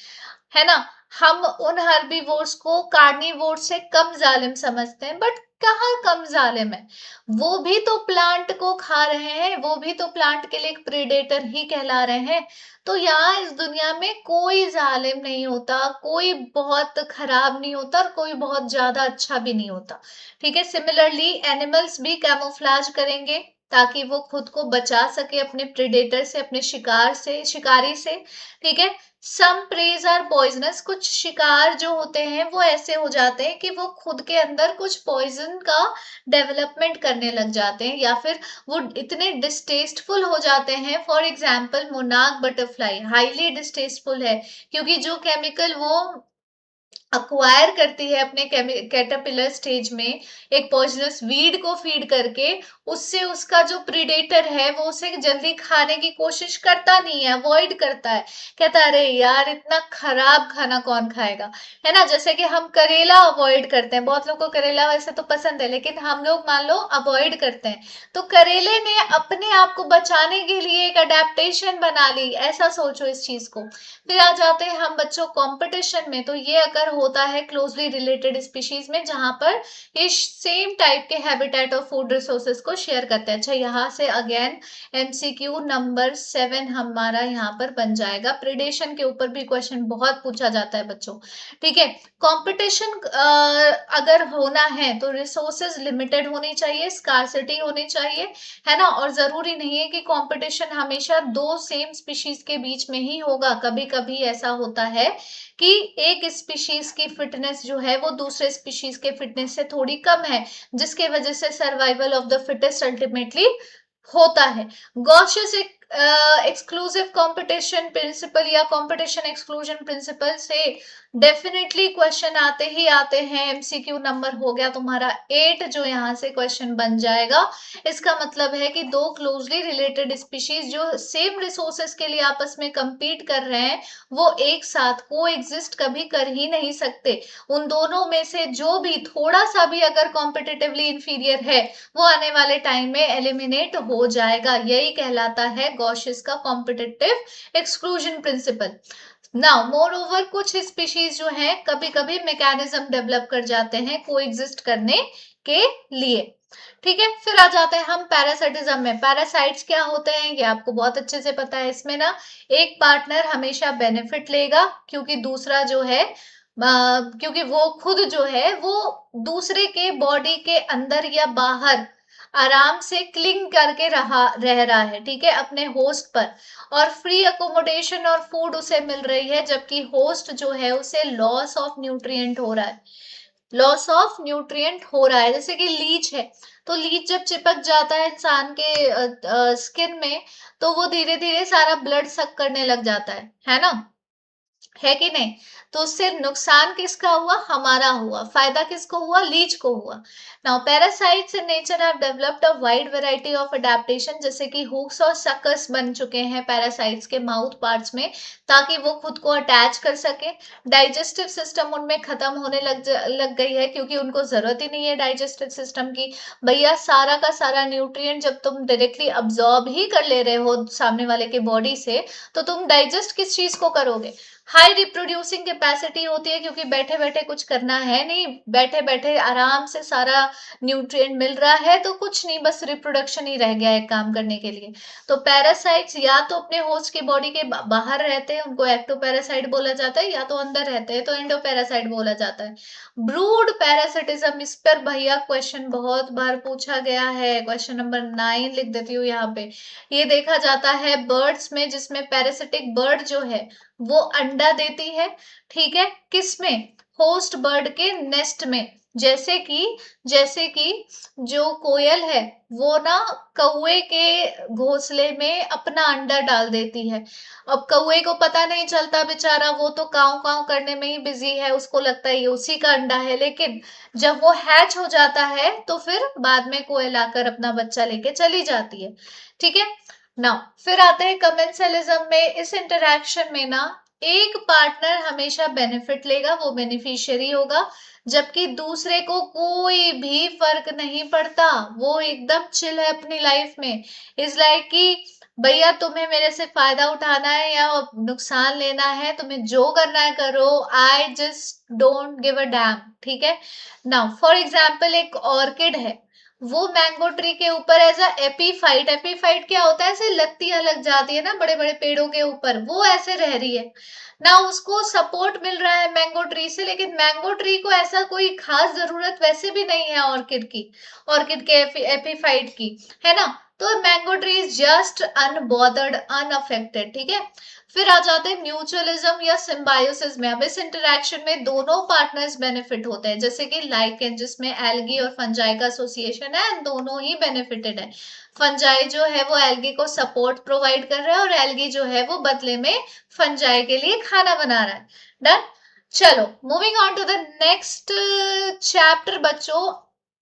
[SPEAKER 1] है ना। हम उन हर्बीवोर्स को कार्निवोर से कम जालिम समझते हैं, बट कहाँ कम जालिम है, वो भी तो प्लांट को खा रहे हैं, वो भी तो प्लांट के लिए एक प्रेडेटर ही कहला रहे हैं। तो यहाँ इस दुनिया में कोई जालिम नहीं होता, कोई बहुत खराब नहीं होता और कोई बहुत ज्यादा अच्छा भी नहीं होता। ठीक है, सिमिलरली एनिमल्स भी कैमोफ्लाज करेंगे ताकि वो खुद को बचा सके अपने प्रेडेटर से, अपने शिकार से, शिकारी से। ठीक है, सम प्रेज आर पॉइजनस, कुछ शिकार जो होते हैं वो ऐसे हो जाते हैं कि वो खुद के अंदर कुछ पॉइजन का डेवलपमेंट करने लग जाते हैं, या फिर वो इतने डिस्टेस्टफुल हो जाते हैं। For example monarch butterfly highly distasteful है, क्योंकि जो केमिकल वो अक्वायर करती है अपने कैटरपिलर स्टेज में, एक पॉइजनस वीड को फीड करके, उससे उसका जो प्रीडेटर है वो उसे जल्दी खाने की कोशिश करता नहीं है, अवॉइड करता है। कहता है अरे यार इतना खराब खाना कौन खाएगा, है ना। जैसे कि हम करेला अवॉइड करते हैं, बहुत लोगों को करेला वैसे तो पसंद है, लेकिन हम लोग मान लो अवॉइड करते हैं। तो करेले ने अपने आप को बचाने के लिए एक अडेप्टेशन बना ली, ऐसा सोचो इस चीज को। फिर आ जाते हैं हम बच्चों कंपटीशन में, तो ये अगर होता है क्लोजली रिलेटेड स्पीशीज में, जहां पर ये सेम टाइप के हैबिटेट और फूड रिसोर्सेज को शेयर करते हैं। अच्छा, यहाँ से अगेन एमसीक्यू नंबर 7 हमारा यहाँ पर बन जाएगा। प्रिडेशन के ऊपर भी क्वेश्चन बहुत पूछा जाता है बच्चों। ठीक है, कंपटीशन अगर होना है तो रिसोर्सेज लिमिटेड होनी चाहिए, स्कार्सिटी होनी चाहिए, है ना। और जरूरी नहीं है कि कंपटीशन हमेशा दो सेम स्पीशीज के बीच में ही होगा, कभी कभी ऐसा होता है कि एक स्पीशीज की फिटनेस जो है वो दूसरे स्पीशीज के फिटनेस से थोड़ी कम है, जिसके वजह से survival of the fittest ultimately होता है। गॉशियस एक्सक्लूसिव कंपटीशन प्रिंसिपल या कंपटीशन एक्सक्लूजन प्रिंसिपल से डेफिनेटली क्वेश्चन आते ही आते हैं। एमसीक्यू नंबर हो गया तुम्हारा 8 जो यहाँ से क्वेश्चन बन जाएगा। इसका मतलब है कि दो क्लोजली रिलेटेड स्पीशीज जो सेम रिसोर्सेस के लिए आपस में compete कर रहे हैं, वो एक साथ को एग्जिस्ट कभी कर ही नहीं सकते। उन दोनों में से जो भी थोड़ा सा भी अगर कॉम्पिटिटिवली इंफीरियर है, वो आने वाले टाइम में एलिमिनेट हो जाएगा। यही कहलाता है गॉशियस का competitive exclusion principle. Now more over कुछ स्पीशीज जो है कभी कभी मैकेनिज्म डेवलप कर जाते हैं को एग्जिस्ट करने के लिए। ठीक है, फिर आ जाते हैं हम पैरासाइटिज्म में। पैरासाइट्स क्या होते हैं ये आपको बहुत अच्छे से पता है। इसमें ना एक पार्टनर हमेशा बेनिफिट लेगा, क्योंकि दूसरा जो है क्योंकि वो खुद जो है वो दूसरे के बॉडी के अंदर या बाहर आराम से क्लिंग करके रह रहा है, ठीक है, अपने होस्ट पर, और फ्री अकोमोडेशन और फूड उसे मिल रही है, जबकि होस्ट जो है उसे लॉस ऑफ न्यूट्रिएंट हो रहा है, लॉस ऑफ न्यूट्रिएंट हो रहा है। जैसे कि लीच है, तो लीच जब चिपक जाता है इंसान के स्किन में, तो वो धीरे धीरे सारा ब्लड सक करने लग जाता है ना, है कि नहीं। तो उससे नुकसान किसका हुआ, हमारा हुआ, फायदा किसको हुआ, लीच को हुआ। Now parasites in nature have developed a wide variety of adaptation, जैसे कि हुक्स और सकर्स बन चुके हैं पैरासाइट्स के माउथ पार्ट्स में, ताकि वो खुद को अटैच कर सके। डाइजेस्टिव सिस्टम उनमें खत्म होने लग गई है, क्योंकि उनको जरूरत ही नहीं है डाइजेस्टिव सिस्टम की। भैया सारा का सारा न्यूट्रिएंट जब तुम डायरेक्टली अब्सॉर्ब ही कर ले रहे हो सामने वाले के बॉडी से, तो तुम डाइजेस्ट किस चीज को करोगे। हाई रिप्रोड्यूसिंग कैपेसिटी होती है, क्योंकि बैठे बैठे कुछ करना है नहीं, बैठे बैठे आराम से सारा न्यूट्रिएंट मिल रहा है, तो कुछ नहीं, बस रिप्रोडक्शन ही रह गया है काम करने के लिए। तो पैरासाइट्स या तो अपने होस्ट के बॉडी के बाहर रहते हैं, उनको एक्टोपैरासाइट बोला जाता है, या तो अंदर रहते हैं तो एंडोपैरासाइट बोला जाता है। ब्रूड पैरासिटिज्म, इस पर भैया क्वेश्चन बहुत बार पूछा गया है। क्वेश्चन नंबर 9 लिख देती हूँ यहाँ पे। ये देखा जाता है बर्ड्स में, जिसमें पैरासिटिक बर्ड जो है वो अंडा देती है, ठीक है, किसमें, होस्ट बर्ड के नेस्ट में। जैसे कि जो कोयल है वो ना कौए के घोंसले में अपना अंडा डाल देती है। अब कौए को पता नहीं चलता बेचारा, वो तो काव काव करने में ही बिजी है, उसको लगता है ये उसी का अंडा है, लेकिन जब वो हैच हो जाता है तो फिर बाद में कोयल आकर अपना बच्चा लेके चली जाती है। ठीक है, नाउ फिर आते हैं कमेंसलिज्म में। इस इंटरैक्शन में ना एक पार्टनर हमेशा बेनिफिट लेगा, वो बेनिफिशियरी होगा, जबकि दूसरे को कोई भी फर्क नहीं पड़ता, वो एकदम चिल है अपनी लाइफ में। इज लाइक कि भैया तुम्हें मेरे से फायदा उठाना है या नुकसान लेना है, तुम्हें जो करना है करो, I just don't give a dam. ठीक है। नाउ फॉर एग्जाम्पल एक ऑर्किड है, वो मैंगो ट्री के ऊपर एज अ एपीफाइट, एपीफाइट क्या होता है, ऐसे लत्तियां लग जाती है ना बड़े बड़े पेड़ों के ऊपर, वो ऐसे रह रही है ना, उसको सपोर्ट मिल रहा है मैंगो ट्री से, लेकिन मैंगो ट्री को ऐसा कोई खास जरूरत वैसे भी नहीं है ऑर्किड की, ऑर्किड के एपीफाइट की, है ना। तो mango tree is just unbothered, unaffected. ठीक है। फिर आ जाते हैं म्यूचुअलिज्म या सिम्बायोसिस में। अब इस इंटरेक्शन में दोनों पार्टनर्स बेनिफिट होते हैं, जैसे कि लाइकेन जिसमें एल्गी और फंजाई का एसोसिएशन है, दोनों ही बेनिफिटेड है। फंजाई जो है वो एल्गी को सपोर्ट प्रोवाइड कर रहा है, और एल्गी जो है वो बदले में फंजाई के लिए खाना बना रहा है। डन। चलो moving on to the next chapter बच्चों।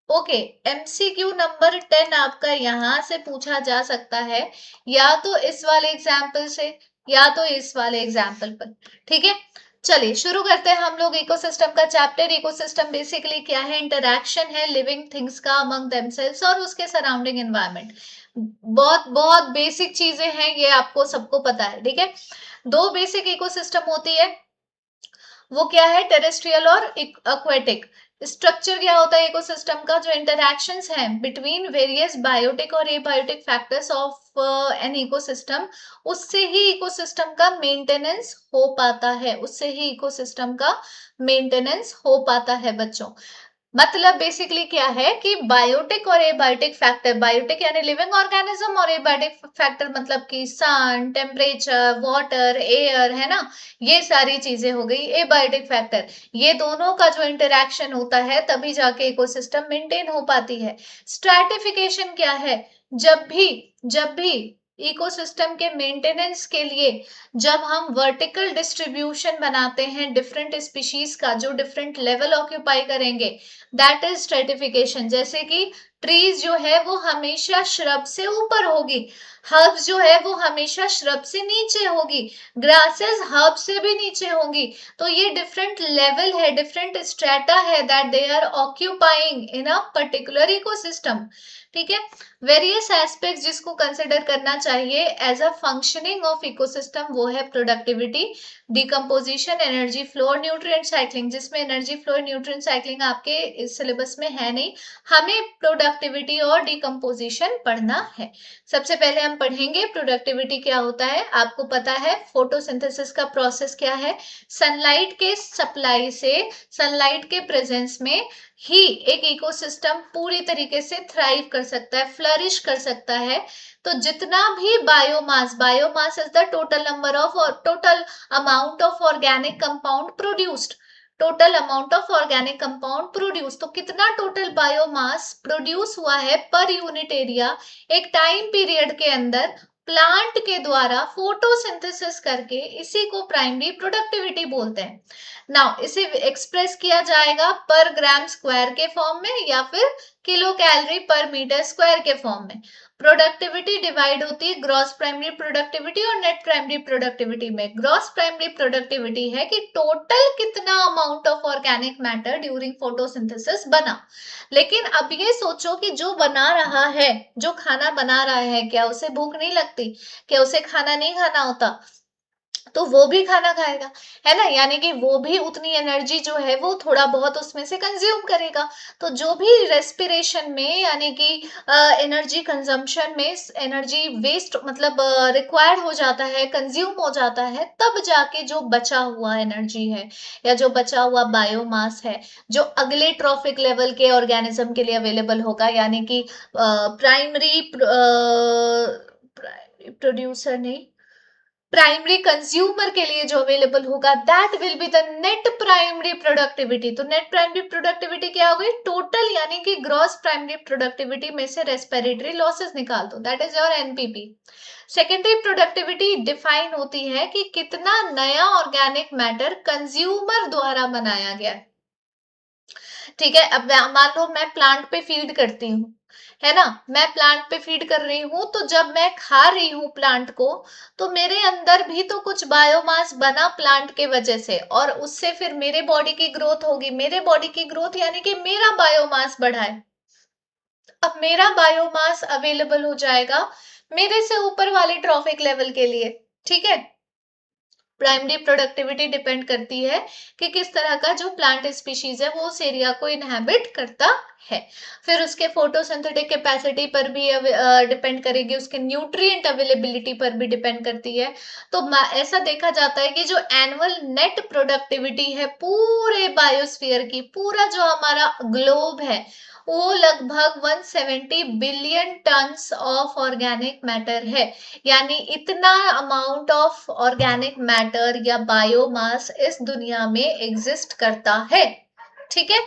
[SPEAKER 1] ओके, एमसीक्यू नंबर 10 आपका यहां से पूछा जा सकता है, या तो इस वाले एग्जाम्पल से या तो इस वाले एग्जाम्पल पर। ठीक है। चलिए शुरू करते हैं हम लोग इकोसिस्टम का चैप्टर। इकोसिस्टम बेसिकली क्या है, इंटरैक्शन है लिविंग थिंग्स का अमंग देमसेल्व्स और उसके सराउंडिंग एनवायरनमेंट। बहुत बहुत बेसिक चीजें हैं, ये आपको सबको पता है। ठीक है। दो बेसिक इकोसिस्टम होती है, वो क्या है, टेरेस्ट्रियल और एक्वेटिक। स्ट्रक्चर क्या होता है इकोसिस्टम का, जो इंटरैक्शंस हैं बिटवीन वेरियस बायोटिक और abiotic factors of an ecosystem, उससे ही इकोसिस्टम का मेंटेनेंस हो पाता है, उससे ही इकोसिस्टम का मेंटेनेंस हो पाता है बच्चों। मतलब बेसिकली क्या है कि बायोटिक और एबायोटिक फैक्टर, बायोटिक यानी लिविंग ऑर्गेनिज्म, और एबायोटिक फैक्टर मतलब कि सन, टेम्परेचर, वाटर, एयर, है ना, ये सारी चीजें हो गई एबायोटिक फैक्टर। ये दोनों का जो इंटरेक्शन होता है तभी जाके इकोसिस्टम मेंटेन हो पाती है। स्ट्रैटिफिकेशन क्या है, जब भी इकोसिस्टम के मेंटेनेंस के लिए जब हम वर्टिकल डिस्ट्रीब्यूशन बनाते हैं डिफरेंट स्पीशीज का, जो डिफरेंट लेवल ऑक्यूपाई करेंगे, दैट इज स्ट्रेटिफिकेशन। जैसे कि ट्रीज जो है वो हमेशा श्रब से ऊपर होगी, हर्ब्स जो है वो हमेशा श्रब से नीचे होगी, ग्रासेस हर्ब से भी नीचे होंगी। तो ये डिफरेंट लेवल है, डिफरेंट स्ट्रेटा है that they are occupying in a particular ecosystem. ठीक है। वेरियस एस्पेक्ट्स जिसको कंसिडर करना चाहिए as a functioning of ecosystem, वो है प्रोडक्टिविटी, डिकम्पोजिशन, एनर्जी फ्लो और न्यूट्रिएंट साइक्लिंग, जिसमें एनर्जी फ्लो और न्यूट्रिएंट साइक्लिंग आपके इस सिलेबस में है नहीं, हमें प्रोडक्टिविटी और डिकम्पोजिशन पढ़ना है। सबसे पहले हम पढ़ेंगे प्रोडक्टिविटी क्या होता है। आपको पता है फोटोसिंथेसिस का प्रोसेस क्या है, सनलाइट के सप्लाई से, सनलाइट के प्रेजेंस में ही एक इकोसिस्टम पूरी तरीके से थ्राइव कर सकता है, फ्लरिश कर सकता है। तो जितना भी biomass, biomass is the total number of और total amount of organic compound produced, total amount of organic compound produce, तो कितना टोटल बायोमास प्रोड्यूस हुआ है पर यूनिट एरिया एक टाइम पीरियड के अंदर प्लांट के द्वारा फोटोसिंथेसिस करके, इसी को प्राइमरी प्रोडक्टिविटी बोलते हैं। नाउ इसे एक्सप्रेस किया जाएगा पर ग्राम स्क्वायर के फॉर्म में या फिर किलो कैलोरी पर मीटर स्क्वायर के फॉर्म में। प्रोडक्टिविटी डिवाइड होती है ग्रॉस प्राइमरी प्रोडक्टिविटी और नेट प्राइमरी प्रोडक्टिविटी में। ग्रॉस प्राइमरी प्रोडक्टिविटी है कि टोटल कितना amount of organic matter during photosynthesis बना। लेकिन अब ये सोचो कि जो बना रहा है, जो खाना बना रहा है, क्या उसे भूख नहीं लगती, क्या उसे खाना नहीं खाना होता, तो वो भी खाना खाएगा, है ना, यानी कि वो भी उतनी एनर्जी जो है वो थोड़ा बहुत उसमें से कंज्यूम करेगा। तो जो भी रेस्पिरेशन में यानी कि एनर्जी कंजम्पशन में एनर्जी वेस्ट मतलब रिक्वायर्ड हो जाता है, कंज्यूम हो जाता है, तब जाके जो बचा हुआ एनर्जी है या जो बचा हुआ बायोमास है, जो अगले ट्रॉफिक लेवल के ऑर्गेनिज्म के लिए अवेलेबल होगा, यानी कि प्राइमरी प्रोड्यूसर नहीं, प्राइमरी कंज्यूमर के लिए जो अवेलेबल होगा, that will be the net primary productivity. तो नेट प्राइमरी प्रोडक्टिविटी क्या हो गई, टोटल यानी कि ग्रॉस प्राइमरी प्रोडक्टिविटी में से रेस्पिरेटरी लॉसेस निकाल दो, that is your NPP. Secondary productivity define होती है कि कितना नया ऑर्गेनिक मैटर कंज्यूमर द्वारा बनाया गया है। ठीक है। अब मान लो मैं प्लांट पे फीड करती हूँ, है ना, मैं प्लांट पे फीड कर रही हूँ, तो जब मैं खा रही हूँ प्लांट को, तो मेरे अंदर भी तो कुछ बायोमास बना प्लांट के वजह से, और उससे फिर मेरे बॉडी की ग्रोथ होगी। मेरे बॉडी की ग्रोथ यानी कि मेरा बायोमास बढ़ा है। अब मेरा बायोमास अवेलेबल हो जाएगा मेरे से ऊपर वाले ट्रॉफिक लेवल के लिए। ठीक है, प्राइमरी प्रोडक्टिविटी डिपेंड करती है कि किस तरह का जो प्लांट स्पीशीज है वो उस एरिया को इनहेबिट करता है। फिर उसके फोटोसिंथेटिक कैपेसिटी पर भी डिपेंड करेगी, उसके न्यूट्रिएंट अवेलेबिलिटी पर भी डिपेंड करती है। तो ऐसा देखा जाता है कि जो एनुअल नेट प्रोडक्टिविटी है पूरे बायोस्फीयर की, पूरा जो हमारा ग्लोब है, वो लगभग 170 billion tons of organic matter है। यानी इतना अमाउंट ऑफ ऑर्गेनिक मैटर या बायोमास इस दुनिया में एग्जिस्ट करता है। ठीक है,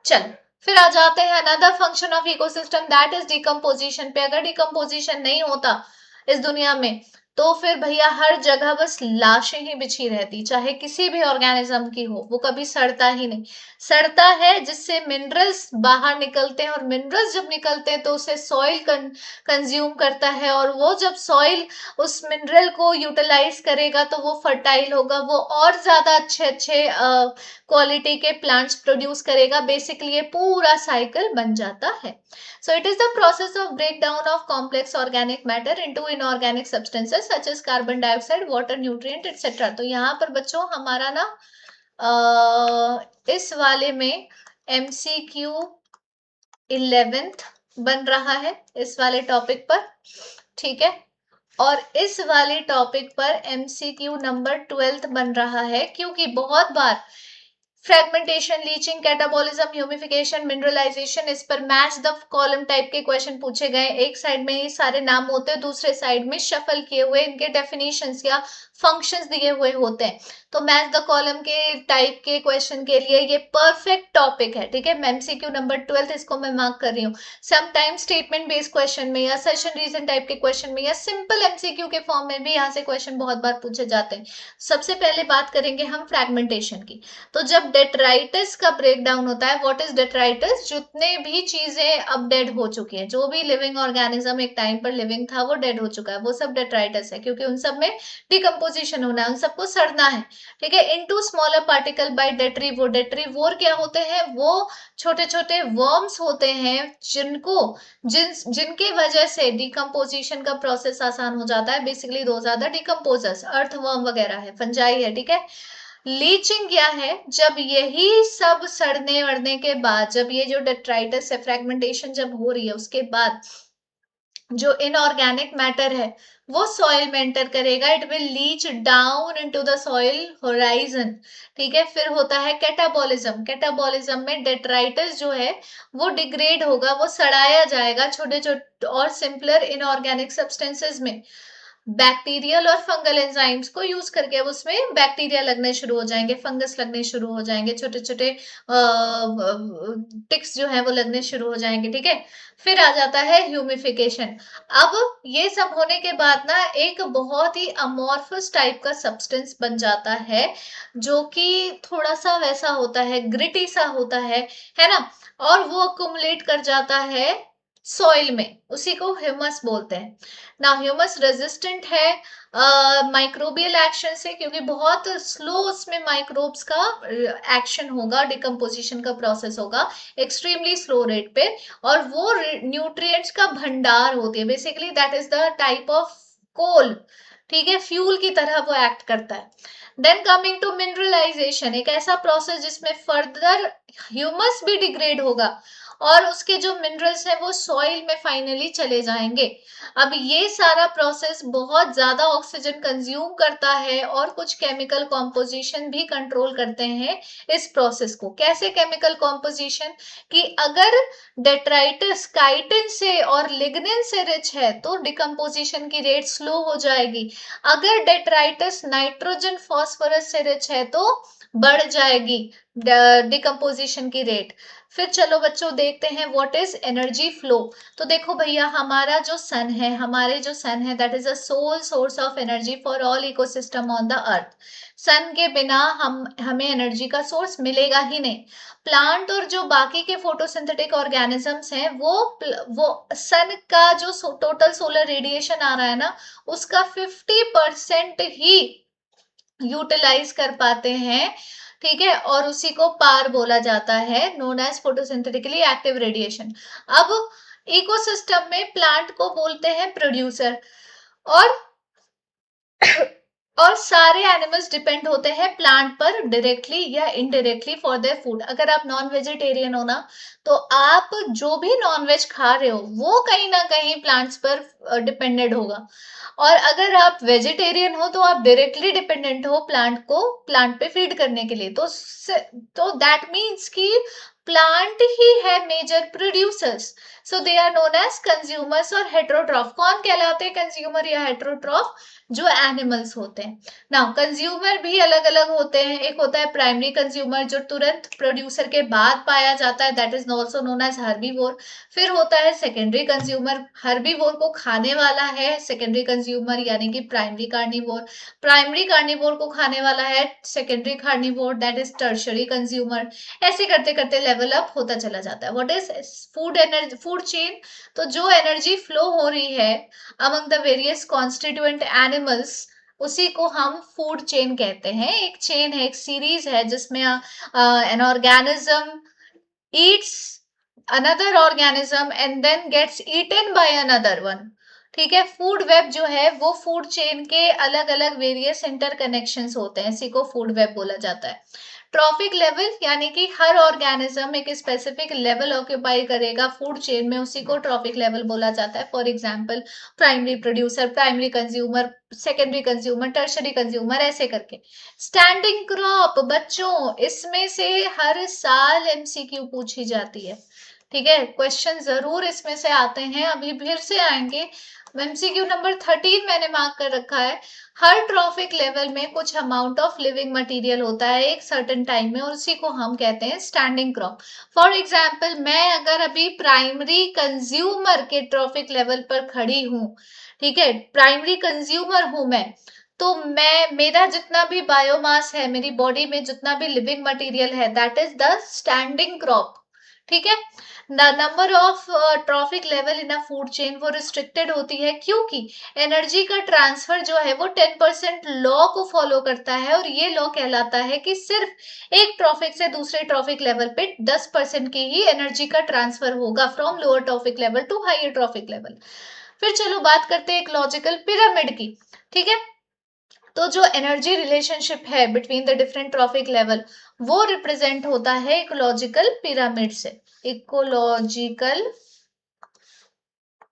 [SPEAKER 1] चल फिर आ जाते हैं another function of ecosystem, that is decomposition पे। अगर डिकम्पोजिशन नहीं होता इस दुनिया में, तो फिर भैया हर जगह बस लाशें ही बिछी रहती, चाहे किसी भी ऑर्गेनिज्म की हो, वो कभी सड़ता ही नहीं। सड़ता है जिससे मिनरल्स बाहर निकलते हैं, और मिनरल्स जब निकलते हैं तो उसे सॉइल कंज्यूम करता है, और वो जब सॉइल उस मिनरल को यूटिलाइज करेगा तो वो फर्टाइल होगा, वो और ज्यादा अच्छे अच्छे क्वालिटी के प्लांट्स प्रोड्यूस करेगा। बेसिकली ये पूरा साइकिल बन जाता है। So it is the process of breakdown of complex organic matter into inorganic substances such as carbon dioxide, water, nutrient, etc. तो यहाँ पर बच्चों हमारा ना इस वाले में MCQ 11th बन रहा है इस वाले टॉपिक पर। ठीक है, और इस वाले टॉपिक पर MCQ नंबर 12th बन रहा है, क्योंकि बहुत बार fragmentation, leaching, catabolism, humification, mineralization, इस पर मैच द कॉलम टाइप के क्वेश्चन पूछे गए। एक साइड में ये सारे नाम होते हैं, दूसरे साइड में शफल किए हुए इनके डेफिनेशंस या फंक्शंस दिए हुए होते हैं। तो मैच द कॉलम के टाइप के क्वेश्चन के लिए ये परफेक्ट टॉपिक है। ठीक है, एमसीक्यू नंबर 12 इसको मैं मार्क कर रही हूँ। समटाइम स्टेटमेंट बेस्ड क्वेश्चन में या सेशन रीजन टाइप के क्वेश्चन में या सिंपल एमसीक्यू के फॉर्म में भी यहाँ से क्वेश्चन बहुत बार पूछे जाते हैं। सबसे पहले बात करेंगे हम फ्रैगमेंटेशन की। तो जब डेट्राइटिस का ब्रेकडाउन होता है, व्हाट इज डेट्राइटिस? जितने भी चीजें अब डेड हो चुकी हैं, जो भी लिविंग ऑर्गेनिज्म एक टाइम पर लिविंग था वो डेड हो चुका है, वो सब डेट्राइटिस है, क्योंकि उन सब में डिकम्पोजिशन होना है, उन सबको सड़ना है। ठीक है, into smaller particle by detritivore. Detritivore क्या होते हैं? वो छोटे छोटे वर्म्स होते हैं जिनके वजह से डिकम्पोजिशन का प्रोसेस आसान हो जाता है। बेसिकली दो ज्यादा डिकम्पोजर्स, अर्थवर्म वगैरह है, फंजाई है। ठीक है, लीचिंग क्या है? जब यही सब सड़ने वड़ने के बाद, जब ये जो डेट्राइटिस है, फ्रेगमेंटेशन जब हो रही है, उसके बाद जो इनऑर्गेनिक मैटर है वो सॉइल में एंटर करेगा, it will leach down into the soil horizon. ठीक है, फिर होता है कैटाबॉलिज्म। कैटाबॉलिज्म में डेट्राइटिस जो है वो डिग्रेड होगा, वो सड़ाया जाएगा छोटे छोटे और सिंपलर इनऑर्गेनिक सब्सटेंसेस में। बैक्टीरियल और फंगल एंजाइम्स को यूज करके अब उसमें बैक्टीरिया लगने शुरू हो जाएंगे, फंगस लगने शुरू हो जाएंगे, छोटे छोटे टिक्स जो है वो लगने शुरू हो जाएंगे। ठीक है, फिर आ जाता है ह्यूमिफिकेशन। अब ये सब होने के बाद ना एक बहुत ही अमॉर्फस टाइप का सब्सटेंस बन जाता है, जो कि थोड़ा सा वैसा होता है, ग्रिटी सा होता है ना, और वो अकुमुलेट कर जाता है सॉइल में, उसी को ह्यूमस बोलते हैं ना। ह्यूमस रेजिस्टेंट है माइक्रोबियल एक्शन से, क्योंकि बहुत स्लो उसमें माइक्रोब्स का एक्शन होगा, डिकम्पोजिशन का प्रोसेस होगा एक्सट्रीमली स्लो रेट पे, और वो न्यूट्रिएंट्स का भंडार होती है। Basically that is the type of coal. ठीक है, फ्यूल की तरह वो एक्ट करता है। देन कमिंग टू मिनरलाइजेशन, एक ऐसा प्रोसेस जिसमें फर्दर ह्यूमस भी डिग्रेड होगा और उसके जो मिनरल्स हैं वो सॉइल में फाइनली चले जाएंगे। अब ये सारा प्रोसेस बहुत ज्यादा ऑक्सीजन कंज्यूम करता है और कुछ केमिकल कॉम्पोजिशन भी कंट्रोल करते हैं इस प्रोसेस को। कैसे केमिकल कॉम्पोजिशन? कि अगर डेट्राइटिस काइटिन से और लिग्निन से रिच है तो डिकम्पोजिशन की रेट स्लो हो जाएगी। अगर डेट्राइटिस नाइट्रोजन फॉस्फोरस से रिच है तो बढ़ जाएगी। डिकम्पोजिशन की रेट। फिर चलो बच्चों देखते हैं व्हाट इज एनर्जी फ्लो। तो देखो भैया, हमारा जो सन है, हमारे जो सन है that is a sole source of energy for all ecosystem on the earth. Sun के बिना हमें एनर्जी का सोर्स मिलेगा ही नहीं। प्लांट और जो बाकी के फोटोसिंथेटिक ऑर्गेनिजम्स हैं वो सन का जो टोटल सोलर रेडिएशन आ रहा है ना, उसका 50% ही यूटिलाइज कर पाते हैं। ठीक है, और उसी को पार बोला जाता है, known as photosynthetically active radiation. अब इकोसिस्टम में प्लांट को बोलते हैं प्रोड्यूसर, और और सारे एनिमल्स डिपेंड होते हैं प्लांट पर डायरेक्टली या इनडायरेक्टली फॉर देयर फूड। अगर आप नॉन वेजिटेरियन हो ना, तो आप जो भी नॉन वेज खा रहे हो वो कहीं ना कहीं प्लांट्स पर डिपेंडेंट होगा। और अगर आप वेजिटेरियन हो तो आप डायरेक्टली डिपेंडेंट हो प्लांट को, प्लांट पे फीड करने के लिए। तो दैट मीन्स कि प्लांट ही है major producers, so they are known as consumers और हेट्रोट्रॉफ। कौन कहलाते हैं कंज्यूमर या हेट्रोट्रॉफ? जो एनिमल्स होते हैं। नाउ कंज्यूमर भी अलग अलग होते हैं। एक होता है प्राइमरी कंज्यूमर जो तुरंत प्रोड्यूसर के बाद पाया जाता है, that is also known as herbivore. फिर होता है सेकेंडरी कंज्यूमर, हर्बीवोर को खाने वाला है सेकेंडरी कंज्यूमर यानी कि प्राइमरी कार्निवोर। प्राइमरी कार्निवोर को खाने वाला है secondary carnivore, that is tertiary consumer. ऐसे करते करते लेवल अप होता चला जाता है। What is food energy, food chain? तो जो एनर्जी फ्लो हो रही है among the various constituent animals, उसी को हम फूड चेन कहते हैं। एक चेन है, एक सीरीज है जिसमें an organism eats another organism and then gets eaten by another one. ठीक है, फूड वेब जो है वो फूड चेन के अलग अलग वेरियस इंटरकनेक्शंस होते हैं, इसी को फूड वेब बोला जाता है। ट्रॉफिक लेवल यानी कि हर ऑर्गेनिज्म एक स्पेसिफिक लेवल ऑक्यूपाई करेगा फूड चेन में, उसी को ट्रॉफिक लेवल बोला जाता है। For example primary producer, primary consumer, secondary consumer, tertiary consumer, ऐसे करके। स्टैंडिंग क्रॉप बच्चों, इसमें से हर साल एमसीक्यू पूछी जाती है। ठीक है, क्वेश्चन जरूर इसमें से आते हैं, अभी फिर से आएंगे। एमसीक्यू नंबर 13 मैंने मार्क कर रखा है। हर ट्रॉफिक लेवल में कुछ अमाउंट ऑफ लिविंग मटेरियल होता है एक सर्टेन टाइम में, और उसी को हम कहते हैं स्टैंडिंग क्रॉप। फॉर एग्जाम्पल, मैं अगर अभी प्राइमरी कंज्यूमर के ट्रॉफिक लेवल पर खड़ी हूं, ठीक है, प्राइमरी कंज्यूमर हूं मैं, तो मैं, मेरा जितना भी बायोमास है, मेरी बॉडी में जितना भी लिविंग मटेरियल है, that is the standing crop. ठीक है, the number of trophic level in a food chain वो रिस्ट्रिक्टेड होती है, क्योंकि एनर्जी का ट्रांसफर जो है वो 10% लॉ को फॉलो करता है, और ये लॉ कहलाता है कि सिर्फ एक ट्रॉफिक से दूसरे ट्रॉफिक लेवल पे 10% की ही एनर्जी का ट्रांसफर होगा from lower trophic level to higher trophic level. फिर चलो बात करते हैं एक लॉजिकल पिरामिड की। ठीक है, तो जो एनर्जी रिलेशनशिप है between the different trophic level, वो रिप्रेजेंट होता है इकोलॉजिकल पिरामिड से। इकोलॉजिकल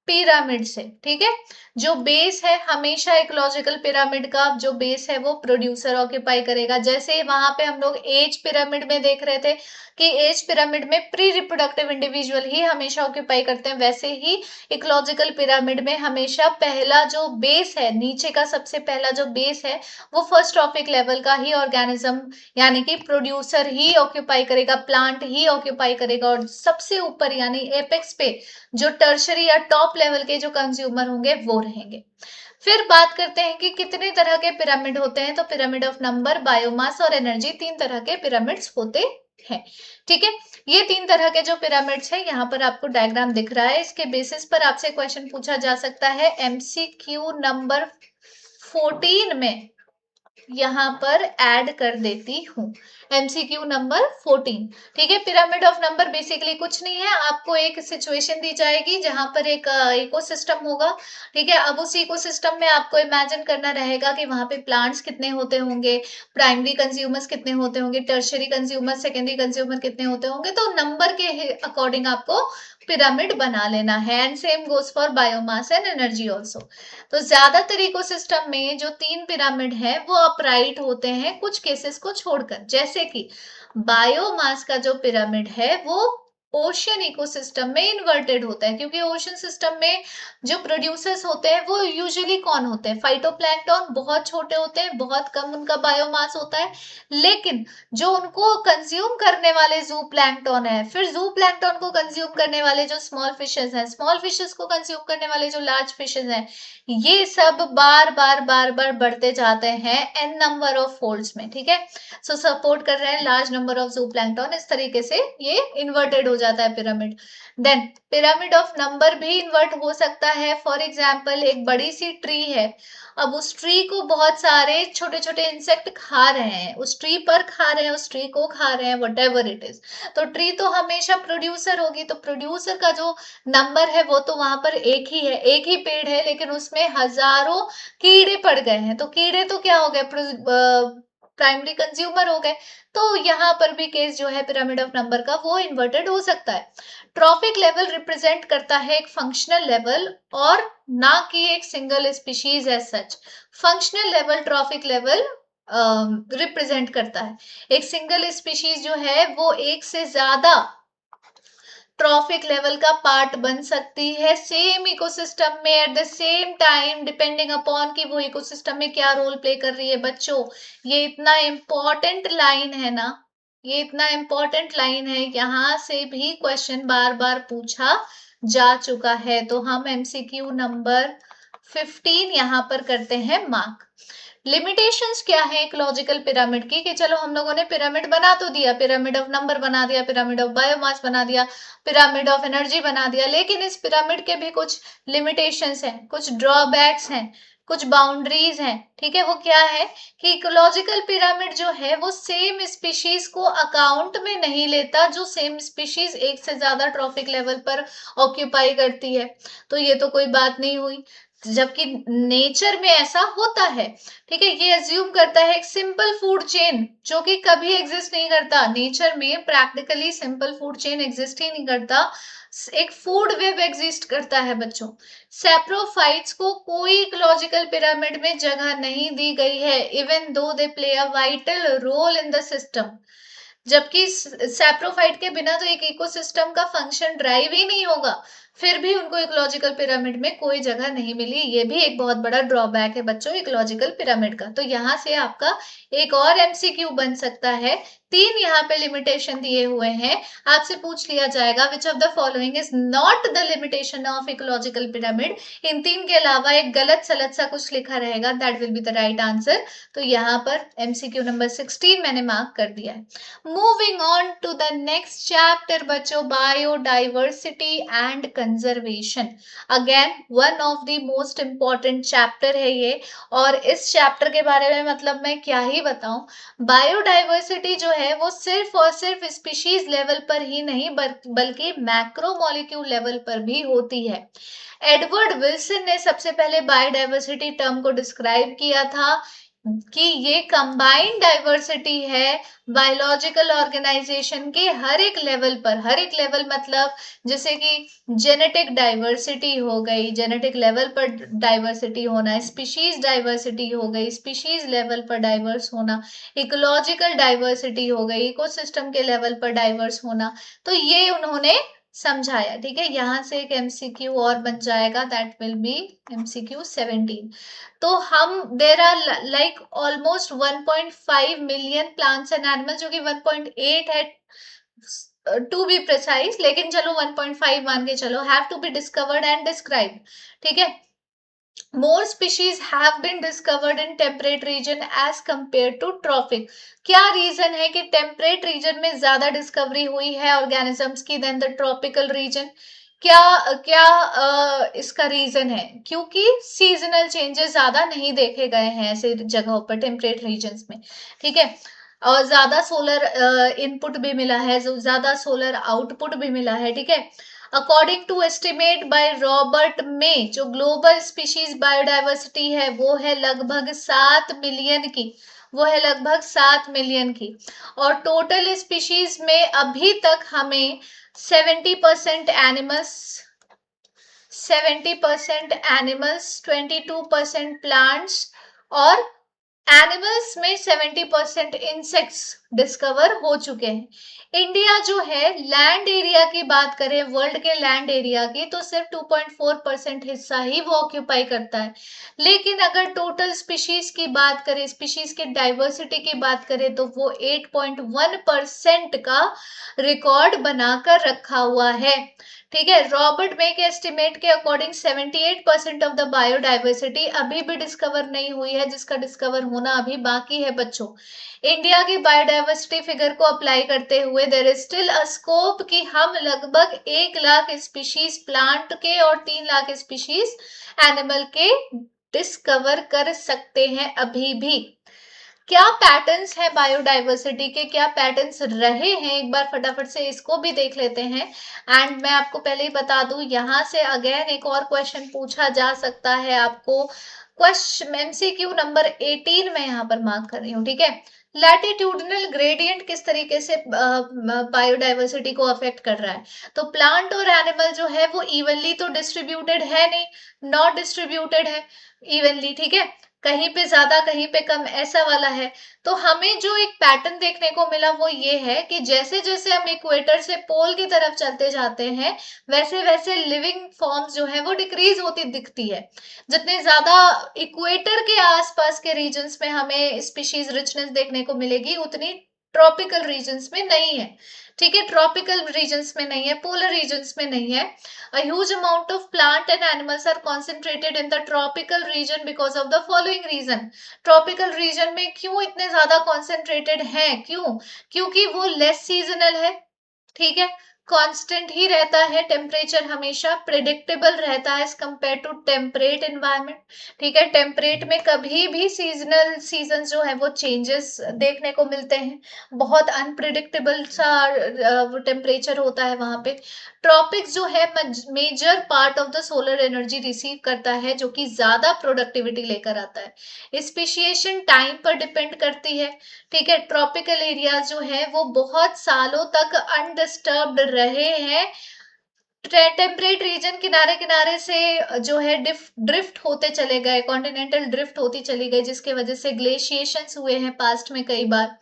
[SPEAKER 1] पिरामिड से। ठीक है, जो बेस है हमेशा इकोलॉजिकल पिरामिड का जो बेस है वो प्रोड्यूसर ऑक्यूपाई करेगा। जैसे वहां पे हम लोग एज पिरामिड में देख रहे थे कि एज पिरामिड में प्री रिप्रोडक्टिव इंडिविजुअल ही हमेशा ऑक्यूपाई करते हैं, वैसे ही इकोलॉजिकल पिरामिड में हमेशा पहला जो बेस है, नीचे का सबसे पहला जो बेस है, वो फर्स्ट ट्रॉफिक लेवल का ही ऑर्गेनिज्म यानी कि प्रोड्यूसर ही ऑक्यूपाई करेगा, प्लांट ही ऑक्यूपाई करेगा, और सबसे ऊपर यानी एपेक्स पे जो टर्शरी या टॉप लेवल के जो कंज्यूमर होंगे वो रहेंगे। फिर बात करते हैं कि कितने तरह के पिरामिड होते हैं। तो पिरामिड ऑफ नंबर, बायोमास और एनर्जी, 3 तरह के पिरामिड्स होते हैं। ठीक है, ये 3 तरह के जो पिरामिड्स है, यहाँ पर आपको डायग्राम दिख रहा है, इसके बेसिस पर आपसे क्वेश्चन पूछा जा सकता है एमसीक्यू नंबर 14 में। यहाँ पर ऐड कर देती हूँ एमसीक्यू नंबर 14। ठीक है, पिरामिड ऑफ नंबर बेसिकली कुछ नहीं है, आपको एक सिचुएशन दी जाएगी जहां पर एक इकोसिस्टम होगा। ठीक है, अब उस इकोसिस्टम में आपको इमेजिन करना रहेगा कि वहां पे प्लांट्स कितने होते होंगे, प्राइमरी कंज्यूमर्स कितने होते होंगे, टर्शरी कंज्यूमर, सेकेंडरी कंज्यूमर कितने होते होंगे, तो नंबर के अकॉर्डिंग आपको पिरामिड बना लेना है। And same goes for biomass and energy also. तो ज्यादातर इकोसिस्टम में जो 3 पिरामिड है वो अपराइट होते हैं, कुछ केसेस को छोड़कर। जैसे कि बायोमास का जो पिरामिड है वो ओशियन इकोसिस्टम में इन्वर्टेड होता है, क्योंकि ओशन सिस्टम में जो प्रोड्यूसर्स होते हैं वो यूजुअली कौन होते हैं? फाइटोप्लैंक्टन, बहुत छोटे होते हैं, बहुत कम उनका बायोमास होता है, लेकिन जो उनको कंज्यूम करने वाले जू प्लैंक्टन है, फिर जू प्लैंक्टन को कंज्यूम करने वाले जो स्मॉल फिशेस हैं, स्मॉल फिशेस को कंज्यूम करने वाले जो लार्ज फिशेस हैं, ये सब बार बार बार बार बढ़ते जाते हैं एन नंबर ऑफ फोल्ड्स में, ठीक है। सो सपोर्ट कर रहे हैं large number of zooplankton, इस तरीके से ये इन्वर्टेड हो जाता है pyramid. Then pyramid of number भी इन्वर्ट हो सकता है। फॉर एग्जाम्पल, एक बड़ी सी ट्री है, अब उस ट्री को बहुत सारे छोटे छोटे इंसेक्ट खा रहे हैं, उस ट्री पर खा रहे हैं, उस ट्री को खा रहे हैं, वट एवर इट इज। तो ट्री तो हमेशा प्रोड्यूसर होगी, तो प्रोड्यूसर का जो नंबर है वो तो वहां पर एक ही है, एक ही पेड़ है, लेकिन उसमें हजारों कीड़े पड़ गए हैं, तो कीड़े तो क्या हो गए? प्राइमरी कंज्यूमर हो गए। तो यहाँ पर भी केस जो है पिरामिड ऑफ नंबर का वो इन्वर्टेड हो सकता है। ट्रॉफिक लेवल रिप्रेजेंट करता है एक फंक्शनल लेवल और ना कि एक single species as such. Functional level trophic level represent करता है। एक सिंगल स्पीशीज जो है वो एक से ज्यादा ट्रॉफिक लेवल का पार्ट बन सकती है सेम इकोसिस्टम में at the same time, depending upon कि वो इकोसिस्टम में क्या रोल प्ले कर रही है। बच्चों, ये इतना इम्पोर्टेंट लाइन है ना, ये इतना इम्पोर्टेंट लाइन है, यहाँ से भी क्वेश्चन बार बार पूछा जा चुका है। तो हम एमसीक्यू नंबर 15 यहाँ पर करते हैं मार्क। लिमिटेशंस क्या है इकोलॉजिकल पिरामिड की? कि चलो हम लोगों ने पिरामिड बना तो दिया, पिरामिड ऑफ नंबर बना दिया, पिरामिड ऑफ बायोमास बना दिया, पिरामिड ऑफ एनर्जी बना दिया, लेकिन इस पिरामिड के भी कुछ लिमिटेशंस हैं, कुछ ड्रॉबैक्स हैं, कुछ बाउंड्रीज हैं, ठीक है। वो क्या है कि इकोलॉजिकल पिरामिड जो है वो सेम स्पीशीज को अकाउंट में नहीं लेता, जो सेम स्पीशीज एक से ज्यादा ट्रॉफिक लेवल पर ऑक्यूपाई करती है। तो ये तो कोई बात नहीं हुई, जबकि नेचर में ऐसा होता है, ठीक है। ये अज्यूम करता है एक सिंपल फूड चेन, जो कि कभी एग्जिस्ट नहीं करता नेचर में, practically simple food chain exist ही नहीं करता, एक फूड वेब एग्जिस्ट करता है बच्चों। सैप्रोफाइट्स को कोई इकोलॉजिकल पिरामिड में जगह नहीं दी गई है, even though they play a vital role in the system. जबकि सैप्रोफाइट के बिना तो एक इकोसिस्टम का फंक्शन ड्राइव ही नहीं होगा, फिर भी उनको इकोलॉजिकल पिरामिड में कोई जगह नहीं मिली। ये भी एक बहुत बड़ा ड्रॉबैक है बच्चों इकोलॉजिकल पिरामिड का। तो यहाँ से आपका एक और एमसीक्यू बन सकता है। 3 यहाँ पे लिमिटेशन दिए हुए हैं, आपसे पूछ लिया जाएगा which of the following is not the limitation of ecological pyramid. इन 3 के अलावा एक गलत सलत सा कुछ लिखा रहेगा, that will be the right answer. तो यहाँ पर एमसीक्यू नंबर 16 मैंने मार्क कर दिया है। Moving on to the next chapter बच्चों, biodiversity and conservation. Again one of the most important chapter है ये, और इस चैप्टर के बारे में मतलब मैं क्या ही बताऊं। बायोडाइवर्सिटी जो है वो सिर्फ और सिर्फ स्पीशीज लेवल पर ही नहीं बल्कि मैक्रोमोलिक्यूल लेवल पर भी होती है। एडवर्ड विल्सन ने सबसे पहले बायोडाइवर्सिटी टर्म को डिस्क्राइब किया था कि ये कंबाइंड डाइवर्सिटी है बायोलॉजिकल ऑर्गेनाइजेशन के हर एक लेवल पर। हर एक लेवल मतलब जैसे कि जेनेटिक डाइवर्सिटी हो गई, जेनेटिक लेवल पर डाइवर्सिटी होना, स्पीशीज डाइवर्सिटी हो गई, स्पीशीज लेवल पर डाइवर्स होना, इकोलॉजिकल डाइवर्सिटी हो गई, इकोसिस्टम के लेवल पर डाइवर्स होना। तो ये उन्होंने समझाया, ठीक है। यहाँ से एक एमसीक्यू और बन जाएगा, दैट विल बी एमसीक्यू 17। तो हम there are like almost 1.5 million plants and animals, जो कि 1.8 है टू बी प्रिसाइज, लेकिन चलो 1.5 मान के चलो, have to be discovered and describe, ठीक है। More species have been discovered in temperate region as compared to tropic. क्या रीजन है कि टेम्परेट रीजन में ज्यादा डिस्कवरी हुई है ऑर्गेनिजम्स की देन द ट्रॉपिकल रीजन? क्या क्या इसका रीजन है? क्योंकि सीजनल चेंजेस ज्यादा नहीं देखे गए हैं ऐसे जगहों पर, टेम्परेट रीजन्स में, ठीक है। और ज्यादा सोलर इनपुट भी मिला है, ज्यादा सोलर आउटपुट भी मिला है, ठीक है। According to estimate by Robert में, जो ग्लोबल स्पीशीज बायोडाइवर्सिटी है वो है लगभग 7 मिलियन की, वो है लगभग 7 मिलियन की। और टोटल स्पीशीज में अभी तक हमें 70% एनिमल्स, 70% एनिमल्स, 22% प्लांट्स और एनिमल्स में 70% इंसेक्ट्स डिस्कवर हो चुके हैं। इंडिया जो है लैंड एरिया की बात करें, वर्ल्ड के लैंड एरिया की, तो सिर्फ 2.4% हिस्सा ही वो ऑक्यूपाई करता है। लेकिन अगर टोटल स्पीशीज की बात करें, स्पीशीज की डाइवर्सिटी की बात करें, तो वो 8.1% का रिकॉर्ड बनाकर रखा हुआ है। ठीक है, रॉबर्ट मे के एस्टिमेट के अकॉर्डिंग 78% ऑफ द बायोडाइवर्सिटी अभी भी डिस्कवर नहीं हुई है, जिसका डिस्कवर होना अभी बाकी है बच्चों। इंडिया की बायोडाइवर्सिटी फिगर को अप्लाई करते हुए there is still a scope कि हम लगभग 1 लाख स्पीशीज प्लांट के और 3 लाख स्पीशीज एनिमल के डिस्कवर कर सकते हैं अभी भी। क्या पैटर्न्स है बायोडाइवर्सिटी के, क्या पैटर्न्स रहे हैं, एक बार फटाफट से इसको भी देख लेते हैं। एंड मैं आपको पहले ही बता दूं, यहाँ से अगेन एक और क्वेश्चन पूछा जा सकता है आपको। क्वेश्चन एमसीक्यू नंबर 18 मैं यहाँ पर मार्क कर रही हूँ। ठीक है, लैटिट्यूडनल ग्रेडियंट किस तरीके से बायोडाइवर्सिटी को अफेक्ट कर रहा है। तो प्लांट और एनिमल जो है वो इवनली तो डिस्ट्रीब्यूटेड है नहीं, नॉट डिस्ट्रीब्यूटेड है इवनली। ठीक है, कहीं पे ज्यादा कहीं पे कम ऐसा वाला है। तो हमें जो एक पैटर्न देखने को मिला वो ये है कि जैसे जैसे हम इक्वेटर से पोल की तरफ चलते जाते हैं, वैसे वैसे लिविंग फॉर्म्स जो है वो डिक्रीज होती दिखती है। जितने ज्यादा इक्वेटर के आसपास के रीजन्स में हमें स्पीशीज रिचनेस देखने को मिलेगी, उतनी ट्रॉपिकल रीजन्स में नहीं है। ठीक है, ट्रॉपिकल रीजन्स में नहीं है, पोलर रीजन्स में नहीं है। A huge amount of plant and animals are concentrated in the tropical region because of the following reason. Tropical region में क्यों इतने ज्यादा कॉन्सेंट्रेटेड हैं, क्यों? क्योंकि वो लेस सीजनल है। ठीक है, कांस्टेंट ही रहता है, टेम्परेचर हमेशा प्रिडिक्टेबल रहता है as compare to temperate environment. ठीक है, टेम्परेट में कभी भी सीजनल सीजन जो है वो चेंजेस देखने को मिलते हैं, बहुत अनप्रिडिक्टेबल सा टेम्परेचर होता है वहां पे। ट्रॉपिक्स जो है major part of the solar energy receive करता है, जो कि ज्यादा प्रोडक्टिविटी लेकर आता है। स्पेशिएशन टाइम पर डिपेंड करती है। ठीक है, ट्रॉपिकल एरियाज जो है वो बहुत सालों तक अनडिस्टर्ब्ड रहे हैं। टेम्परेट रीजन किनारे किनारे से जो है ड्रिफ्ट होते चले गए, कॉन्टिनेंटल ड्रिफ्ट होती चली गई, जिसके वजह से ग्लेशिएशंस हुए हैं पास्ट में कई बार,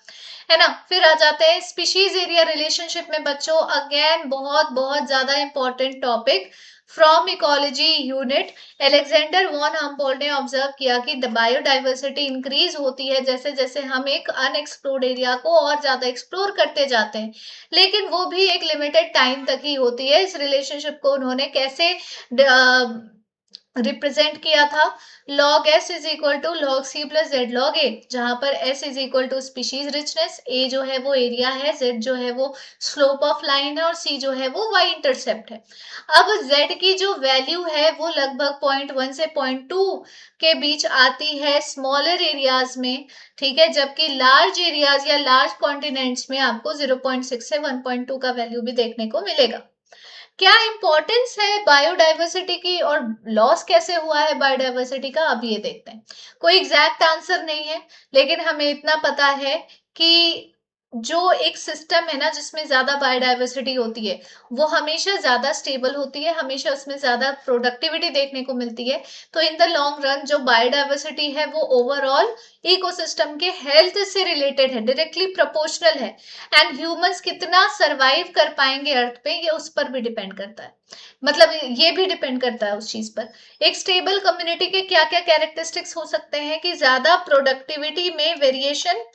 [SPEAKER 1] है ना। फिर आ जाते हैं स्पीशीज एरिया रिलेशनशिप में बच्चों, अगेन बहुत बहुत ज्यादा important topic from ecology unit. Alexander von Humboldt ने ऑब्जर्व किया कि द बायोडाइवर्सिटी इंक्रीज होती है जैसे जैसे हम एक अनएक्सप्लोर्ड एरिया को और ज्यादा एक्सप्लोर करते जाते हैं, लेकिन वो भी एक लिमिटेड टाइम तक ही होती है। इस रिलेशनशिप को उन्होंने कैसे रिप्रेजेंट किया था, log s is equal to log c plus Z log a, जहां पर s is equal to species richness, a जो है वो एरिया है, z जो है वो स्लोप ऑफ लाइन है, और c जो है वो y इंटरसेप्ट है। अब z की जो वैल्यू है वो लगभग 0.1 से 0.2 के बीच आती है स्मॉलर एरियाज में। ठीक है, जबकि लार्ज एरियाज या लार्ज कॉन्टिनेंट्स में आपको 0.6 से 1.2 का वैल्यू भी देखने को मिलेगा। क्या इंपॉर्टेंस है बायोडाइवर्सिटी की और लॉस कैसे हुआ है बायोडाइवर्सिटी का, अब ये देखते हैं। कोई एग्जैक्ट आंसर नहीं है, लेकिन हमें इतना पता है कि जो एक सिस्टम है ना जिसमें ज्यादा बायोडाइवर्सिटी होती है, वो हमेशा ज्यादा स्टेबल होती है, हमेशा उसमें ज्यादा प्रोडक्टिविटी देखने को मिलती है। तो इन द लॉन्ग रन जो बायोडाइवर्सिटी है वो ओवरऑल इकोसिस्टम के हेल्थ से रिलेटेड है, डायरेक्टली प्रोपोर्शनल है। एंड ह्यूमंस कितना सरवाइव कर पाएंगे अर्थ पे, ये उस पर भी डिपेंड करता है। मतलब ये भी डिपेंड करता है उस चीज पर। एक स्टेबल कम्युनिटी के क्या क्या कैरेक्टरिस्टिक्स हो सकते हैं कि ज्यादा प्रोडक्टिविटी में वेरिएशन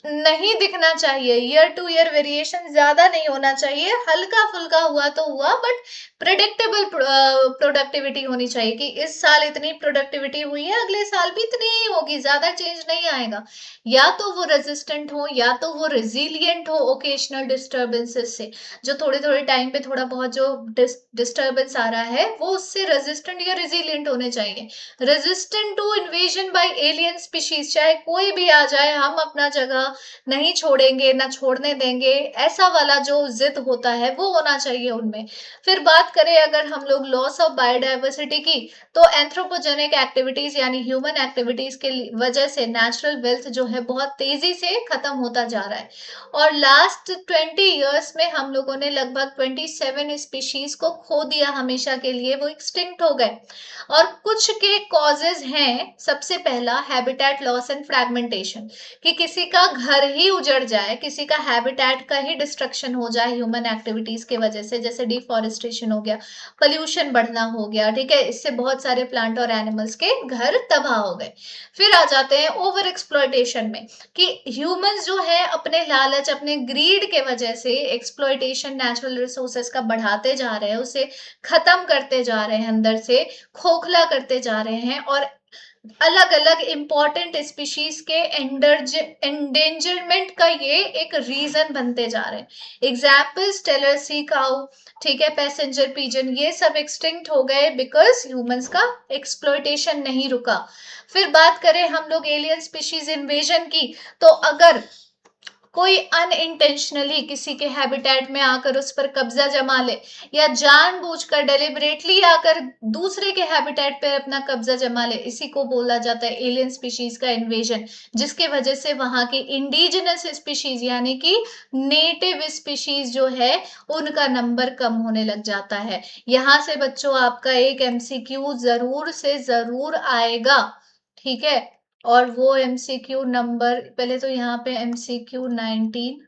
[SPEAKER 1] नहीं दिखना चाहिए, ईयर टू ईयर वेरिएशन ज्यादा नहीं होना चाहिए, हल्का फुल्का हुआ तो हुआ, बट प्रिडिक्टेबल प्रोडक्टिविटी होनी चाहिए कि इस साल इतनी प्रोडक्टिविटी हुई है, अगले साल भी इतनी ही होगी, ज्यादा चेंज नहीं आएगा। या तो वो रेजिस्टेंट हो या तो वो रेजिलियंट हो ओकेशनल डिस्टर्बेंसेस से, जो थोड़े थोड़े टाइम पे थोड़ा बहुत जो डिस्टर्बेंस आ रहा है वो उससे रेजिस्टेंट या रेजिलियंट होने चाहिए। Resistant to invasion by alien species, चाहे कोई भी आ जाए, हम अपना जगह नहीं छोड़ेंगे, ना छोड़ने देंगे, ऐसा वाला जो जिद होता है वो होना चाहिए उनमें। फिर बात करें अगर हम लोग लॉस ऑफ बायोडाइवर्सिटी की, तो एंथ्रोपोजेनिक एक्टिविटीज यानी ह्यूमन एक्टिविटीज के वजह से नेचुरल वेल्थ जो है बहुत तेजी से खत्म होता जा रहा है। और लास्ट 20 इयर्स में हम लोगों ने लगभग 27 स्पीशीज को खो दिया हमेशा के लिए, वो एक्सटिंक्ट हो गए। और कुछ के कॉजेज हैं, सबसे पहला हैबिटेट लॉस एंड फ्रैगमेंटेशन, कि किसी का घर ही उजड़ जाए, किसी का हैबिटेट का ही डिस्ट्रक्शन हो जाए ह्यूमन एक्टिविटीज के वजह से, जैसे डिफॉरेस्टेशन हो गया, पोल्यूशन बढ़ना हो गया, ठीक है, इससे बहुत सारे प्लांट और एनिमल्स के घर तबाह हो गए। फिर आ जाते हैं ओवर एक्सप्लॉयटेशन में, कि ह्यूमंस जो है अपने लालच, अपने ग्रीड के वजह से एक्सप्लॉयटेशन नेचुरल रिसोर्सेस का बढ़ाते जा रहे हैं, उसे खत्म करते जा रहे हैं, अंदर से खोखला करते जा रहे हैं, और अलग अलग इंपॉर्टेंट स्पीशीज के एंडेंजरमेंट का ये एक रीजन बनते जा रहे हैं। एग्जाम्पल्स टेलर सी काउ, ठीक है, पैसेंजर पिजन, ये सब एक्सटिंक्ट हो गए बिकॉज ह्यूमंस का एक्सप्लॉयटेशन नहीं रुका। फिर बात करें हम लोग एलियन स्पीशीज इन्वेजन की, तो अगर कोई अनइंटेंशनली किसी के हैबिटेट में आकर उस पर कब्जा जमा ले, या जानबूझकर डेलिबरेटली आकर दूसरे के हैबिटेट पर अपना कब्जा जमा ले, इसी को बोला जाता है एलियन स्पीशीज का इन्वेजन, जिसके वजह से वहां की इंडिजिनस स्पीशीज यानी कि नेटिव स्पीशीज जो है उनका नंबर कम होने लग जाता है। यहां से बच्चों आपका एक एमसीक्यू जरूर से जरूर आएगा, ठीक है। और वो एमसीक्यू नंबर, पहले तो यहाँ पे एमसीक्यू 19,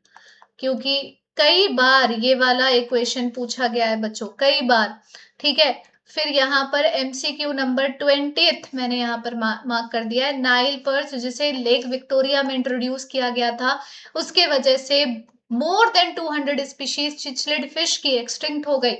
[SPEAKER 1] क्योंकि कई बार ये वाला इक्वेशन पूछा गया है बच्चों, कई बार, ठीक है। फिर यहाँ पर एमसीक्यू नंबर 20 मैंने यहाँ पर मार्क कर दिया है, नाइल पर्च जिसे लेक विक्टोरिया में इंट्रोड्यूस किया गया था, उसके वजह से मोर देन 200 स्पीशीज चिचलिड फिश की एक्सटिंक्ट हो गई।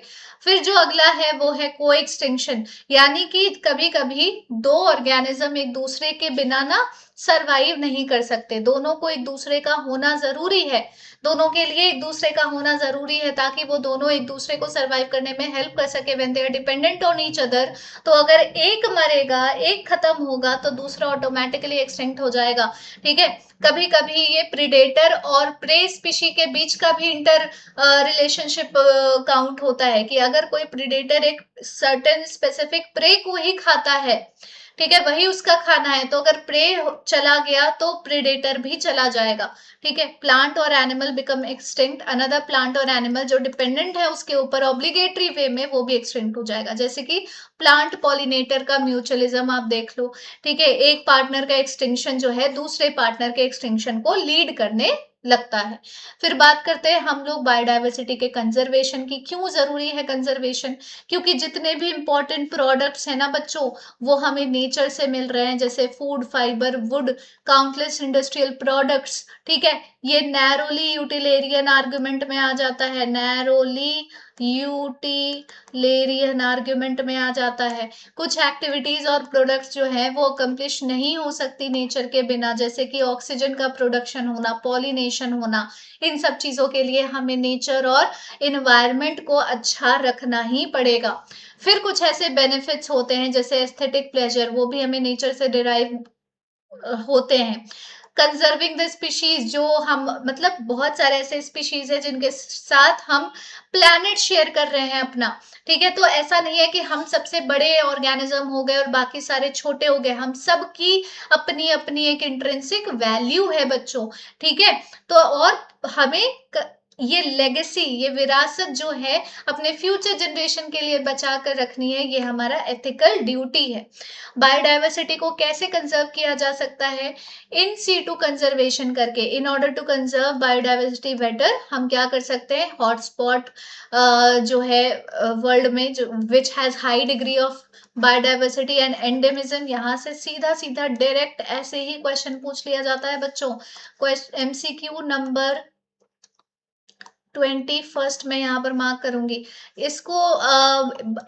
[SPEAKER 1] फिर जो अगला है वो है को एक्सटिंक्शन, यानी कि कभी कभी दो ऑर्गेनिज्म एक दूसरे के बिना ना सरवाइव नहीं कर सकते, दोनों को एक दूसरे का होना जरूरी है, दोनों के लिए एक दूसरे का होना जरूरी है, ताकि वो दोनों एक दूसरे को सरवाइव करने में हेल्प कर सके when they are dependent on each other. तो अगर एक मरेगा, एक खत्म होगा, तो दूसरा ऑटोमेटिकली एक्सटिंक्ट हो जाएगा, ठीक है। कभी कभी ये प्रीडेटर और प्रे स्पीशी के बीच का भी इंटर रिलेशनशिप काउंट होता है, कि अगर कोई प्रीडेटर एक सर्टेन स्पेसिफिक प्रे को ही खाता है, ठीक है, वही उसका खाना है, तो अगर प्रे चला गया तो प्रेडेटर भी चला जाएगा, ठीक है। प्लांट और animal become extinct, another plant और एनिमल जो डिपेंडेंट है उसके ऊपर ऑब्लिगेटरी वे में वो भी एक्सटिंक्ट हो जाएगा, जैसे कि प्लांट पॉलिनेटर का म्यूचुअलिज्म आप देख लो, ठीक है, एक पार्टनर का एक्सटिंक्शन जो है दूसरे पार्टनर के एक्सटिंक्शन को लीड करने लगता है। फिर बात करते हैं हम लोग बायोडाइवर्सिटी के कंजर्वेशन की। क्यों जरूरी है कंजर्वेशन? क्योंकि जितने भी इंपॉर्टेंट प्रोडक्ट्स है ना बच्चों, वो हमें नेचर से मिल रहे हैं, जैसे food, fibre, would, countless industrial products, ठीक है। ये नैरोली यूटिलेरियन आर्गुमेंट में आ जाता है, नैरोली यूटिलेरियन आर्गुमेंट में आ जाता है। कुछ एक्टिविटीज और प्रोडक्ट्स जो है वो अकम्प्लिश नहीं हो सकती नेचर के बिना, जैसे कि ऑक्सीजन का प्रोडक्शन होना, पॉलिनेशन होना, इन सब चीजों के लिए हमें नेचर और इन्वायरमेंट को अच्छा रखना ही पड़ेगा। फिर कुछ ऐसे बेनिफिट्स होते हैं जैसे एस्थेटिक प्लेजर, वो भी हमें नेचर से डिराइव होते हैं। कंजर्विंग द स्पीशीज, जो हम मतलब बहुत सारे ऐसे स्पीशीज है जिनके साथ हम प्लैनेट शेयर कर रहे हैं अपना, ठीक है। तो ऐसा नहीं है कि हम सबसे बड़े ऑर्गेनिज्म हो गए और बाकी सारे छोटे हो गए, हम सब की अपनी अपनी एक इंट्रिंसिक वैल्यू है बच्चों, ठीक है। तो और हमें ये लेगेसी, ये विरासत जो है अपने फ्यूचर जनरेशन के लिए बचा कर रखनी है, ये हमारा एथिकल ड्यूटी है। बायोडाइवर्सिटी को कैसे कंजर्व किया जा सकता है? इन सीटू कंजर्वेशन करके। In order to conserve biodiversity better, हम क्या कर सकते हैं, हॉटस्पॉट जो है वर्ल्ड में, जो which has high degree of biodiversity and endemism, यहाँ से सीधा सीधा डायरेक्ट ऐसे ही क्वेश्चन पूछ लिया जाता है बच्चों। एमसीक्यू नंबर 21 मैं यहाँ पर मार्क करूंगी। इसको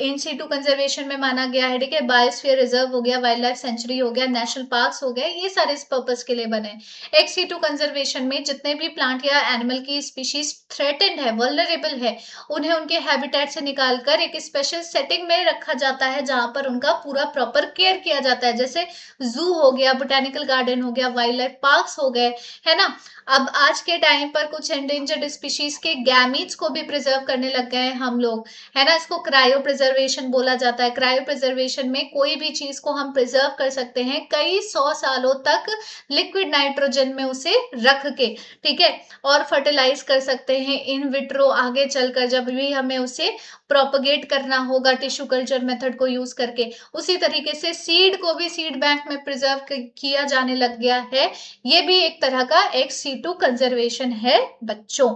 [SPEAKER 1] इन सीटू कंजर्वेशन में माना गया है, ठीक है। बायोस्फीयर रिजर्व हो गया, वाइल्ड लाइफ सेंचुरी हो गया, नेशनल पार्क्स हो गए, ये सारे इस पर्पस के लिए बने। एक्स सीटू कंजर्वेशन में जितने भी प्लांट या एनिमल की स्पीशीज थ्रेटेंड है, वल्नरेबल है, उन्हें उनके हैबिटेट से निकालकर एक स्पेशल सेटिंग में रखा जाता है, जहां पर उनका पूरा प्रॉपर केयर किया जाता है। जैसे जू हो गया, बोटेनिकल गार्डन हो गया, वाइल्ड लाइफ पार्क्स हो गए, है ना। अब आज के टाइम पर कुछ एंडेंजर्ड स्पीशीज के गैमीट्स को भी प्रिजर्व करने लग गए हैं हम लोग, है ना। इसको क्रायो प्रिजर्वेशन बोला जाता है। क्रायो प्रिजर्वेशन में कोई भी चीज को हम प्रिजर्व कर सकते हैं कई 100 सालों तक लिक्विड नाइट्रोजन में उसे रख के, ठीक है, और फर्टिलाइज कर सकते हैं इन विट्रो आगे चलकर, जब भी हमें उसे प्रोपगेट करना होगा टिश्यू कल्चर मेथड को यूज करके। उसी तरीके से सीड को भी सीड बैंक में प्रिजर्व किया जाने लग गया है। ये भी एक तरह का एक्स सीटू कंजर्वेशन है बच्चों।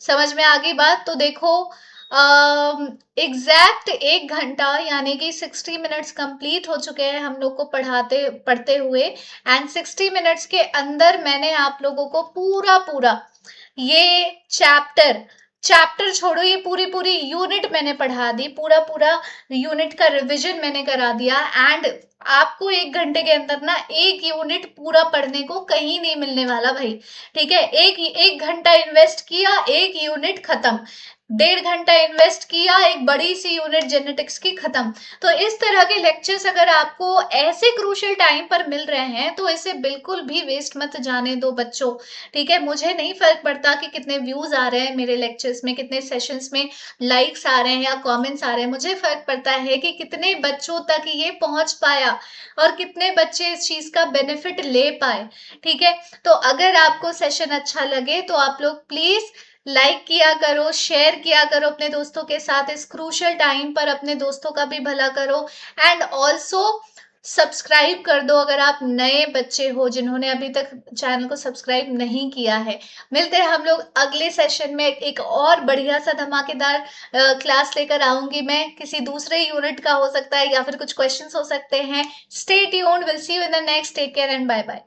[SPEAKER 1] समझ में आ गई बात? तो देखो, एग्जैक्ट 1 घंटा यानी कि 60 मिनट्स कंप्लीट हो चुके हैं हम लोग को पढ़ाते पढ़ते हुए। एंड 60 मिनट्स के अंदर मैंने आप लोगों को पूरा पूरा ये चैप्टर चैप्टर छोड़ो, ये पूरी पूरी यूनिट मैंने पढ़ा दी, पूरा पूरा यूनिट का रिवीजन मैंने करा दिया। एंड आपको 1 घंटे के अंदर ना एक यूनिट पूरा पढ़ने को कहीं नहीं मिलने वाला भाई, ठीक है। एक एक घंटा इन्वेस्ट किया, एक यूनिट खत्म। 1.5 घंटा इन्वेस्ट किया, एक बड़ी सी यूनिट जेनेटिक्स की खत्म। तो इस तरह के लेक्चर्स अगर आपको ऐसे क्रूशियल टाइम पर मिल रहे हैं तो इसे बिल्कुल भी वेस्ट मत जाने दो बच्चों, ठीक है। मुझे नहीं फर्क पड़ता कि कितने व्यूज आ रहे हैं मेरे लेक्चर्स में, कितने सेशंस में लाइक्स आ रहे हैं या कमेंट्स आ रहे हैं। मुझे फर्क पड़ता है कि कितने बच्चों तक ये पहुंच पाया और कितने बच्चे इस चीज का बेनिफिट ले पाए, ठीक है। तो अगर आपको सेशन अच्छा लगे तो आप लोग प्लीज लाइक किया करो, शेयर किया करो अपने दोस्तों के साथ। इस क्रूशियल टाइम पर अपने दोस्तों का भी भला करो। एंड ऑल्सो सब्सक्राइब कर दो अगर आप नए बच्चे हो जिन्होंने अभी तक चैनल को सब्सक्राइब नहीं किया है। मिलते हैं हम लोग अगले सेशन में, एक और बढ़िया सा धमाकेदार क्लास लेकर आऊंगी मैं, किसी दूसरे यूनिट का हो सकता है या फिर कुछ क्वेश्चंस हो सकते हैं। Stay tuned, will see you in the next, take care and bye bye.